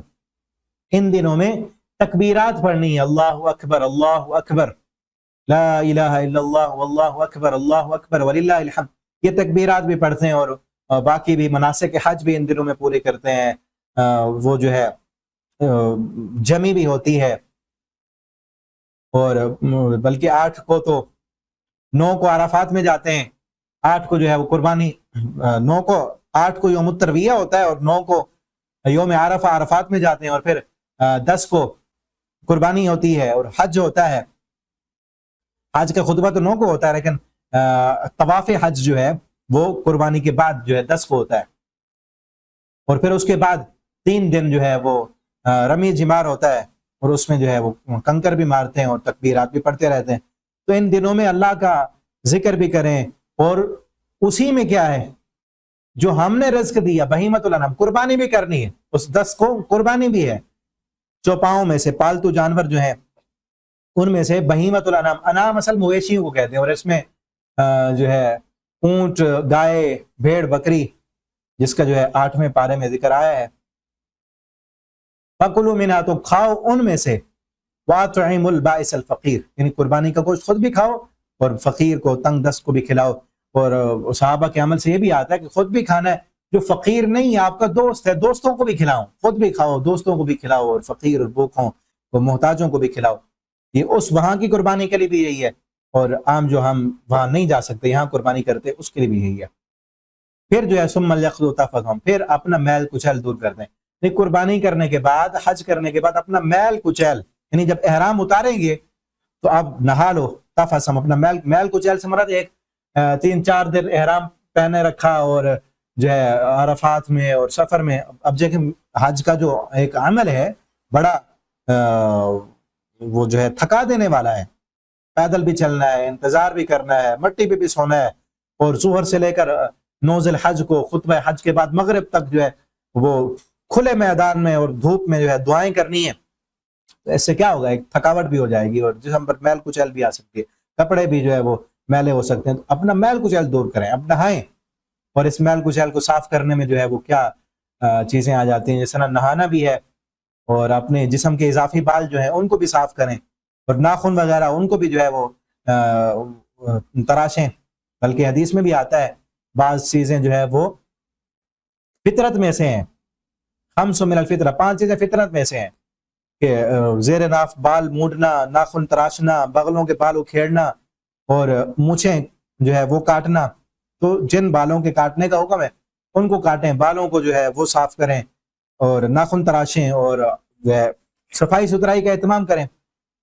ان دنوں میں تکبیرات پڑھنی ہے، اللہ اکبر اللہ اکبر، لا الہ الا اللہ واللہ اکبر اللہ اکبر وللہ الحمد، یہ تکبیرات بھی پڑھتے ہیں، اور باقی بھی مناسک حج بھی ان دنوں میں پورے کرتے ہیں، وہ جو ہے جمی بھی ہوتی ہے، اور بلکہ 8 کو تو 9 کو عرفات میں جاتے ہیں، 8 کو جو ہے وہ قربانی، 8 کو یوم الترویہ ہوتا ہے اور 9 کو یوم عرفہ عرفات میں جاتے ہیں، اور پھر 10 کو قربانی ہوتی ہے اور حج ہوتا ہے۔ حج کا خطبہ تو 9 کو ہوتا ہے، لیکن طواف حج جو ہے وہ قربانی کے بعد جو ہے 10 کو ہوتا ہے، اور پھر اس کے بعد 3 دن جو ہے وہ رمی جمار ہوتا ہے، اور اس میں جو ہے وہ کنکر بھی مارتے ہیں اور تکبیرات بھی پڑھتے رہتے ہیں۔ تو ان دنوں میں اللہ کا ذکر بھی کریں، اور اسی میں کیا ہے جو ہم نے رزق دیا، بہیمۃ الانعام، قربانی بھی کرنی ہے، اس 10 کو قربانی بھی ہے، چوپاؤں میں سے پالتو جانور جو ہیں ان میں سے بہیمۃ الانعام، انعام اصل مویشیوں کو کہتے ہیں، اور اس میں جو ہے اونٹ، گائے، بھیڑ، بکری، جس کا جو ہے 8ویں پارے میں ذکر آیا ہے، فَكُلُوا مِنْهَا، تو کھاؤ ان میں سے، وَأَطْعِمُوا الْبَائِسَ الْفَقِيرَ، یعنی قربانی کا گوشت خود بھی کھاؤ اور فقیر کو، تنگ دست کو بھی کھلاؤ۔ اور صحابہ کے عمل سے یہ بھی آتا ہے کہ خود بھی کھانا ہے، جو فقیر نہیں ہے آپ کا دوست ہے، دوستوں کو بھی کھلاؤ، خود بھی کھاؤ، دوستوں کو بھی کھلاؤ، اور فقیر اور بھوکوں اور محتاجوں کو بھی کھلاؤ۔ یہ اس وہاں کی قربانی کے لیے بھی یہی ہے، اور عام جو ہم وہاں نہیں جا سکتے، یہاں قربانی کرتے، اس کے لیے بھی یہی ہے۔ پھر جو ہے ثم ليقضوا تفثهم، پھر اپنا میل کچیل دور کر دیں، یعنی قربانی کرنے کے بعد، حج کرنے کے بعد اپنا میل کچیل، یعنی جب احرام اتاریں گے تو اب نہا لو، تفثم، اپنا میل کچیل سے مراد 3-4 دن احرام پہنے رکھا، اور جو ہے عرفات میں اور سفر میں، اب دیکھیں حج کا جو ایک عمل ہے بڑا وہ جو ہے تھکا دینے والا ہے، پیدل بھی چلنا ہے، انتظار بھی کرنا ہے، مٹی پہ بھی سونا ہے، اور ظہر سے لے کر 9 ذی الحج کو، خطبہ حج کے بعد مغرب تک جو ہے وہ کھلے میدان میں اور دھوپ میں جو ہے دعائیں کرنی ہے۔ تو اس سے کیا ہوگا، ایک تھکاوٹ بھی ہو جائے گی، اور جسم پر میل کچیل بھی آ سکتی ہے، کپڑے بھی جو ہے وہ میلے ہو سکتے ہیں۔ تو اپنا میل کچیل دور کریں، اب نہائیں، اور اس میل کچیل کو صاف کرنے میں جو ہے وہ کیا چیزیں آ جاتی ہیں، جس طرح نہانا بھی ہے، اور اپنے جسم کے اضافی بال جو ہیں ان کو بھی صاف کریں، اور ناخن وغیرہ ان کو بھی جو ہے وہ تراشیں، بلکہ حدیث میں بھی آتا ہے بعض چیزیں جو ہے وہ فطرت میں سے ہیں، 5 من الفطرہ، 5 چیزیں فطرت میں سے ہیں، کہ زیر ناف بال موڑنا، ناخن تراشنا، بغلوں کے بال اکھیڑنا، اور مونچھیں جو ہے وہ کاٹنا۔ تو جن بالوں کے کاٹنے کا حکم ہے ان کو کاٹیں، بالوں کو جو ہے وہ صاف کریں، اور ناخن تراشیں، اور جو ہے صفائی ستھرائی کا اہتمام کریں۔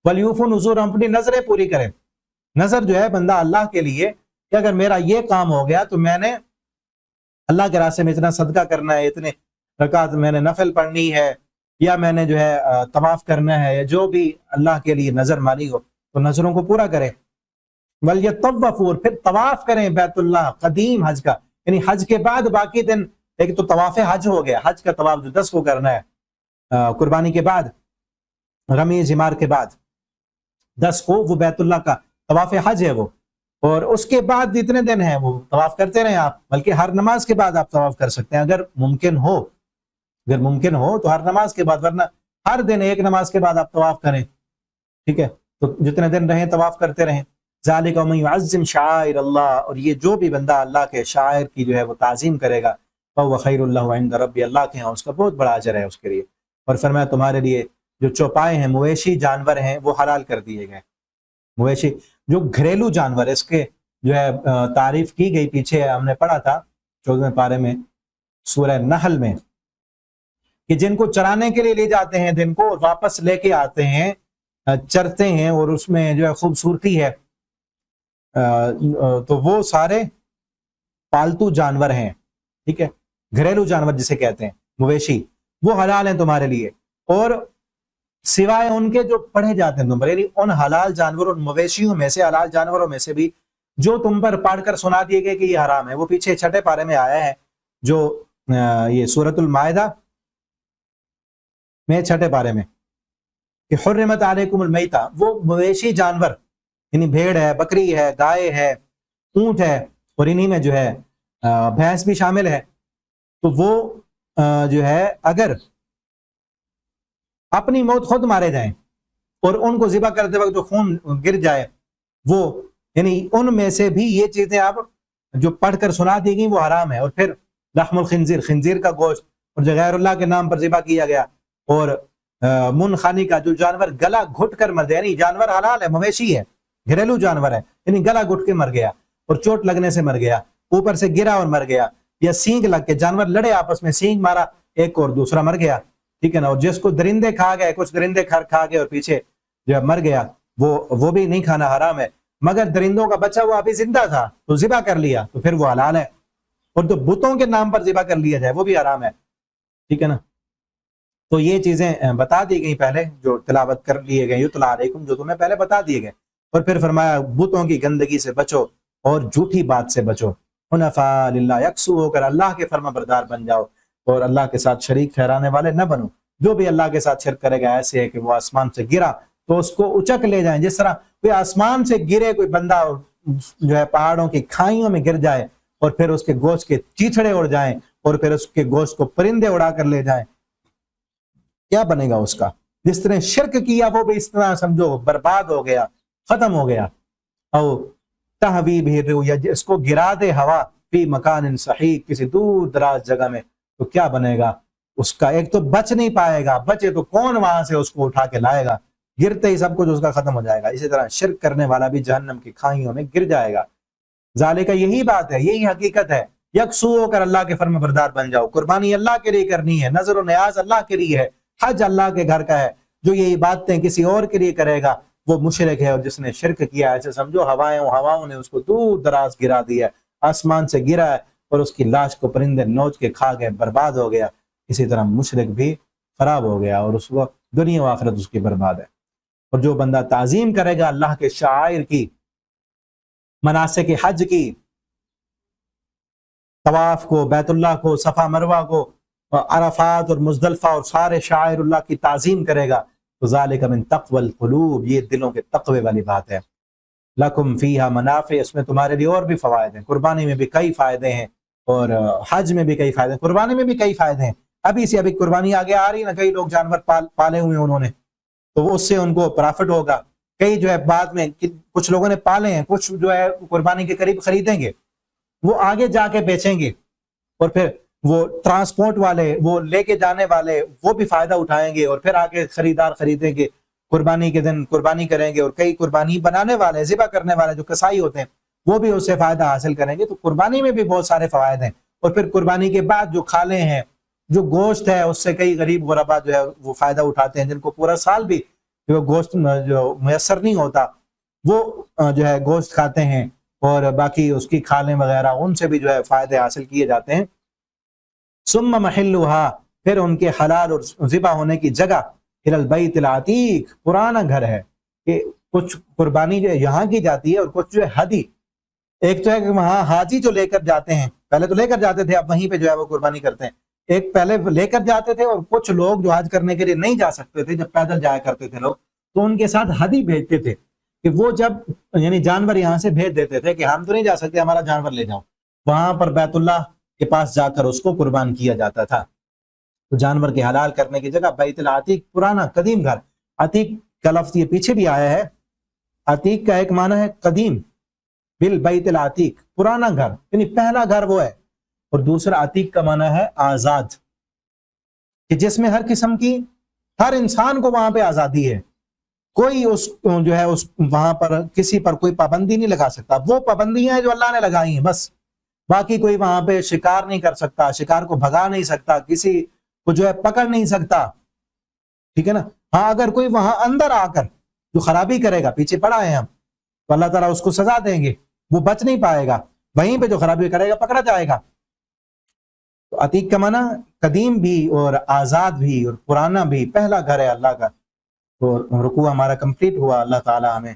وَلْيُوفُوا نُذُورَهُمْ، اپنی نظریں پوری کریں۔ نظر جو ہے بندہ اللہ کے لیے کہ اگر میرا یہ کام ہو گیا تو میں نے اللہ کے راستے میں اتنا صدقہ کرنا ہے، اتنے رکعت میں نے نفل پڑھنی ہے، یا میں نے جو ہے طواف کرنا ہے، یا جو بھی اللہ کے لیے نظر مانی ہو، تو نظروں کو پورا کریں۔ وَلْيَطَّوَّفُوا، پھر طواف کریں بیت اللہ قدیم حج کا، یعنی حج کے بعد باقی دن، ایک تو طواف حج ہو گیا، حج کا طواف جو 10 کو کرنا ہے قربانی کے بعد، رمی جمار کے بعد 10 کو وہ بیت اللہ کا طواف حج ہے وہ، اور اس کے بعد جتنے دن ہیں وہ طواف کرتے رہیں آپ، بلکہ ہر نماز کے بعد آپ طواف کر سکتے ہیں اگر ممکن ہو، تو ہر نماز کے بعد، ورنہ ہر دن ایک نماز کے بعد آپ طواف کریں، ٹھیک ہے؟ تو جتنے دن رہیں طواف کرتے رہیں۔ ذالک ومن یعظم شعائر اللہ، اور یہ جو بھی بندہ اللہ کے شاعر کی جو ہے وہ تعظیم کرے گا، فهو خیر اللہ عند ربی، اللہ کے ہاں اس کا بہت بڑا اجر ہے اس کے لیے۔ اور فرمایا تمہارے لیے جو چوپائے ہیں، مویشی جانور ہیں، وہ حلال کر دیے گئے۔ مویشی جو گھریلو جانور، اس کے جو ہے تعریف کی گئی، پیچھے ہم نے پڑھا تھا 14ویں پارے میں سورہ نحل میں، کہ جن کو چرانے کے لیے لے جاتے ہیں دن کو، اور واپس لے کے آتے ہیں، چرتے ہیں، اور اس میں جو ہے خوبصورتی ہے، تو وہ سارے پالتو جانور ہیں، ٹھیک ہے؟ گھریلو جانور جسے کہتے ہیں مویشی، وہ حلال ہیں تمہارے لیے، اور سوائے ان کے جو پڑھے جاتے ہیں تم پر، یعنی ان حلال جانوروں، ان مویشیوں میں سے، حلال جانوروں میں سے بھی جو تم پر پڑھ کر سنا دیے گئے کہ یہ حرام ہے۔ وہ پیچھے 6 پارے میں آیا ہے، جو یہ سورۃ المائدہ میں 6 پارے میں کہ حرمت علیکم المیتہ، وہ مویشی جانور یعنی بھیڑ ہے، بکری ہے، گائے ہے، اونٹ ہے، اور انہی میں جو ہے بھینس بھی شامل ہے، تو وہ جو ہے اگر اپنی موت خود مارے جائیں اور ان کو ذبح کرتے وقت جو خون گر جائے، وہ یعنی ان میں سے بھی یہ چیزیں آپ جو پڑھ کر سنا دی گئی وہ حرام ہے۔ اور پھر لحم الخنزیر، خنزیر کا گوشت، اور جو غیر اللہ کے نام پر ذبح کیا گیا، اور منخانی کا جو جانور گلا گھٹ کر مر گیا، یعنی جانور حلال ہے، مویشی ہے، گھریلو جانور ہے، یعنی گلا گھٹ کے مر گیا اور چوٹ لگنے سے مر گیا، اوپر سے گرا اور مر گیا، یا سینگ لگ کے جانور لڑے آپس میں، سینگ مارا ایک اور دوسرا مر گیا، ٹھیک ہے نا، اور جس کو درندے کھا گئے، کچھ درندے کھا گئے اور پیچھے جو مر گیا، وہ بھی نہیں کھانا، حرام ہے۔ مگر درندوں کا بچہ وہ ابھی زندہ تھا تو ذبح کر لیا تو پھر وہ حلال ہے، اور جو بتوں کے نام پر ذبح کر لیا جائے وہ بھی حرام ہے، ٹھیک ہے نا۔ تو یہ چیزیں بتا دی گئی پہلے، جو تلاوت کر لیے گئے، یتلا علیکم، جو تمہیں پہلے بتا دیے گئے، اور پھر فرمایا بتوں کی گندگی سے بچو اور جھوٹی بات سے بچو، حنفاء للہ، یکسو ہو کر اللہ کے فرما بردار بن جاؤ اور اللہ کے ساتھ شریک ٹھہرانے والے نہ بنو۔ جو بھی اللہ کے ساتھ شرک کرے گا ایسے ہے کہ وہ آسمان سے گرا تو اس کو اچک لے جائیں، جس طرح کوئی آسمان سے گرے کوئی بندہ جو ہے پہاڑوں کی کھائیوں میں گر جائے اور پھر اس کے گوشت کے چیچڑے اڑ جائیں اور پھر اس کے گوشت کو پرندے اڑا کر لے جائیں، کیا بنے گا اس کا؟ جس طرح شرک کیا وہ بھی اس طرح سمجھو برباد ہو گیا، ختم ہو گیا۔ او تہوی بھی، یا اس کو گرا دے ہوا فی مکان صحیح، کسی دور دراز جگہ میں، تو کیا بنے گا اس کا؟ ایک تو بچ نہیں پائے گا، بچے تو کون وہاں سے اس کو اٹھا کے لائے گا؟ گرتے ہی سب کچھ اس کا ختم ہو جائے گا۔ اسی طرح شرک کرنے والا بھی جہنم کی کھائیوں میں گر جائے گا۔ ذالک، یہی بات ہے، یہی حقیقت ہے، یکسو ہو کر اللہ کے فرما بردار بن جاؤ۔ قربانی اللہ کے لیے کرنی ہے، نظر و نیاز اللہ کے لیے ہے، حج اللہ کے گھر کا ہے۔ جو یہ عبادتیں کسی اور کے لیے کرے گا وہ مشرک ہے، اور جس نے شرک کیا ایسے سمجھو ہواؤں نے اس کو دور دراز گرا دیا، آسمان سے گرا ہے اور اس کی لاش کو پرندے نوچ کے کھا گئے، برباد ہو گیا۔ اسی طرح مشرک بھی خراب ہو گیا اور اس کو دنیا و آخرت اس کی برباد ہے۔ اور جو بندہ تعظیم کرے گا اللہ کے شعائر کی، مناسک حج کی، طواف کو، بیت اللہ کو، صفا مروہ کو، عرفات اور مزدلفہ اور سارے شعائر اللہ کی تعظیم کرے گا، تو ذالک من تقوی القلوب، یہ دلوں کے تقوی والی بات ہے۔ لکم فیہا منافع، اس میں تمہارے لیے اور بھی فوائد ہیں، قربانی میں بھی کئی فائدے ہیں اور حج میں بھی کئی فائدے ہیں، قربانی میں بھی کئی فائدے ہیں۔ ابھی قربانی آگے آ رہی ہے نا، کئی لوگ جانور پالے ہوئے ہیں انہوں نے، تو اس سے ان کو پرافٹ ہوگا۔ کئی جو ہے بعد میں کچھ لوگوں نے پالے ہیں، کچھ جو ہے قربانی کے قریب خریدیں گے، وہ آگے جا کے بیچیں گے، اور پھر وہ ٹرانسپورٹ والے، وہ لے کے جانے والے، وہ بھی فائدہ اٹھائیں گے، اور پھر آگے خریدار خریدیں گے، قربانی کے دن قربانی کریں گے، اور کئی قربانی بنانے والے، ذبح کرنے والے جو کسائی ہوتے ہیں وہ بھی اس سے فائدہ حاصل کریں گے۔ تو قربانی میں بھی بہت سارے فوائد ہیں، اور پھر قربانی کے بعد جو کھالیں ہیں، جو گوشت ہے، اس سے کئی غریب غربا جو ہے وہ فائدہ اٹھاتے ہیں، جن کو پورا سال بھی جو گوشت جو میسر نہیں ہوتا وہ جو ہے گوشت کھاتے ہیں، اور باقی اس کی کھالیں وغیرہ ان سے بھی جو ہے فائدے حاصل کیے جاتے ہیں۔ ثم محلھا، پھر ان کے حلال اور ذبح ہونے کی جگہ، الی البیت العتیق، پرانا گھر ہے، کہ کچھ قربانی جو ہے یہاں کی جاتی ہے اور کچھ جو ہے حدی۔ ایک تو ہے کہ وہاں حاجی جو لے کر جاتے ہیں، پہلے تو لے کر جاتے تھے، اب وہیں پہ جو ہے وہ قربانی کرتے ہیں۔ ایک پہلے لے کر جاتے تھے، اور کچھ لوگ جو حج کرنے کے لیے نہیں جا سکتے تھے، جب پیدل جایا کرتے تھے لوگ، تو ان کے ساتھ حدی بھیجتے تھے، کہ وہ جب یعنی جانور یہاں سے بھیج دیتے تھے کہ ہم تو نہیں جا سکتے، ہمارا جانور لے جاؤ، وہاں پر بیت اللہ کے پاس جا کر اس کو قربان کیا جاتا تھا۔ تو جانور کے حلال کرنے کی جگہ بیت العتیق، پرانا قدیم گھر۔ عتیق کا لفظ یہ پیچھے بھی آیا ہے، عتیق کا ایک معنی ہے قدیم، بالبیت العتیق، پرانا گھر، یعنی پہلا گھر وہ ہے، اور دوسرا عتیق کا معنی ہے آزاد، کہ جس میں ہر قسم کی، ہر انسان کو وہاں پہ آزادی ہے، کوئی اس جو ہے اس وہاں پر کسی پر کوئی پابندی نہیں لگا سکتا، وہ پابندیاں ہیں جو اللہ نے لگائی ہیں بس، باقی کوئی وہاں پہ شکار نہیں کر سکتا، شکار کو بھگا نہیں سکتا، کسی کو جو ہے پکڑ نہیں سکتا، ٹھیک ہے نا۔ ہاں اگر کوئی وہاں اندر آ کر جو خرابی کرے گا، پیچھے پڑا ہے ہم، تو اللہ تعالیٰ اس کو سزا دیں گے، وہ بچ نہیں پائے گا، وہیں پہ جو خرابی کرے گا پکڑا جائے گا۔ تو عتیق کا معنی قدیم بھی اور آزاد بھی اور پرانا بھی، پہلا گھر ہے اللہ کا۔ تو رکوع ہمارا کمپلیٹ ہوا، اللہ تعالیٰ ہمیں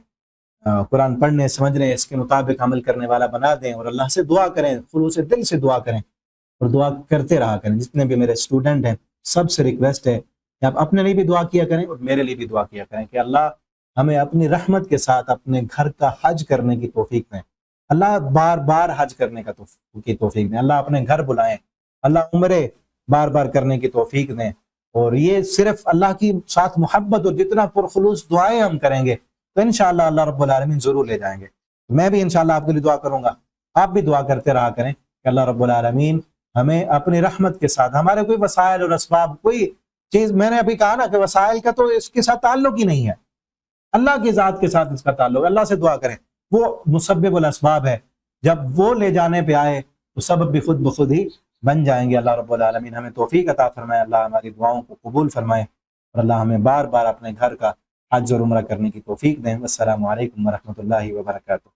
قرآن پڑھنے سمجھنے اس کے مطابق عمل کرنے والا بنا دیں، اور اللہ سے دعا کریں، خلوص دل سے دعا کریں اور دعا کرتے رہا کریں۔ جتنے بھی میرے اسٹوڈنٹ ہیں سب سے ریکویسٹ ہے کہ آپ اپنے لیے بھی دعا کیا کریں اور میرے لیے بھی دعا کیا کریں کہ اللہ ہمیں اپنی رحمت کے ساتھ اپنے گھر کا حج کرنے کی توفیق دیں، اللہ بار بار حج کرنے کا توفیق دیں، اللہ اپنے گھر بلائیں، اللہ عمرے بار بار کرنے کی توفیق دیں۔ اور یہ صرف اللہ کی ساتھ محبت اور جتنا پرخلوص دعائیں ہم کریں گے تو انشاءاللہ اللہ رب العالمین ضرور لے جائیں گے۔ میں بھی انشاءاللہ آپ کے لیے دعا کروں گا، آپ بھی دعا کرتے رہا کریں کہ اللہ رب العالمین ہمیں اپنی رحمت کے ساتھ، ہمارے کوئی وسائل اور اسباب، کوئی چیز میں نے ابھی کہا نا کہ وسائل کا تو اس کے ساتھ تعلق ہی نہیں ہے، اللہ کی ذات کے ساتھ اس کا تعلق ہے۔ اللہ سے دعا کریں، وہ مسبب الاسباب ہے، جب وہ لے جانے پہ آئے تو سبب بھی خود بخود ہی بن جائیں گے۔ اللہ رب العالمین ہمیں توفیق عطا فرمائے، اللہ ہماری دعاؤں کو قبول فرمائے، اور اللہ ہمیں بار بار اپنے گھر کا حج اور عمرہ کرنے کی توفیق دیں۔ السلام علیکم ورحمۃ اللہ وبرکاتہ۔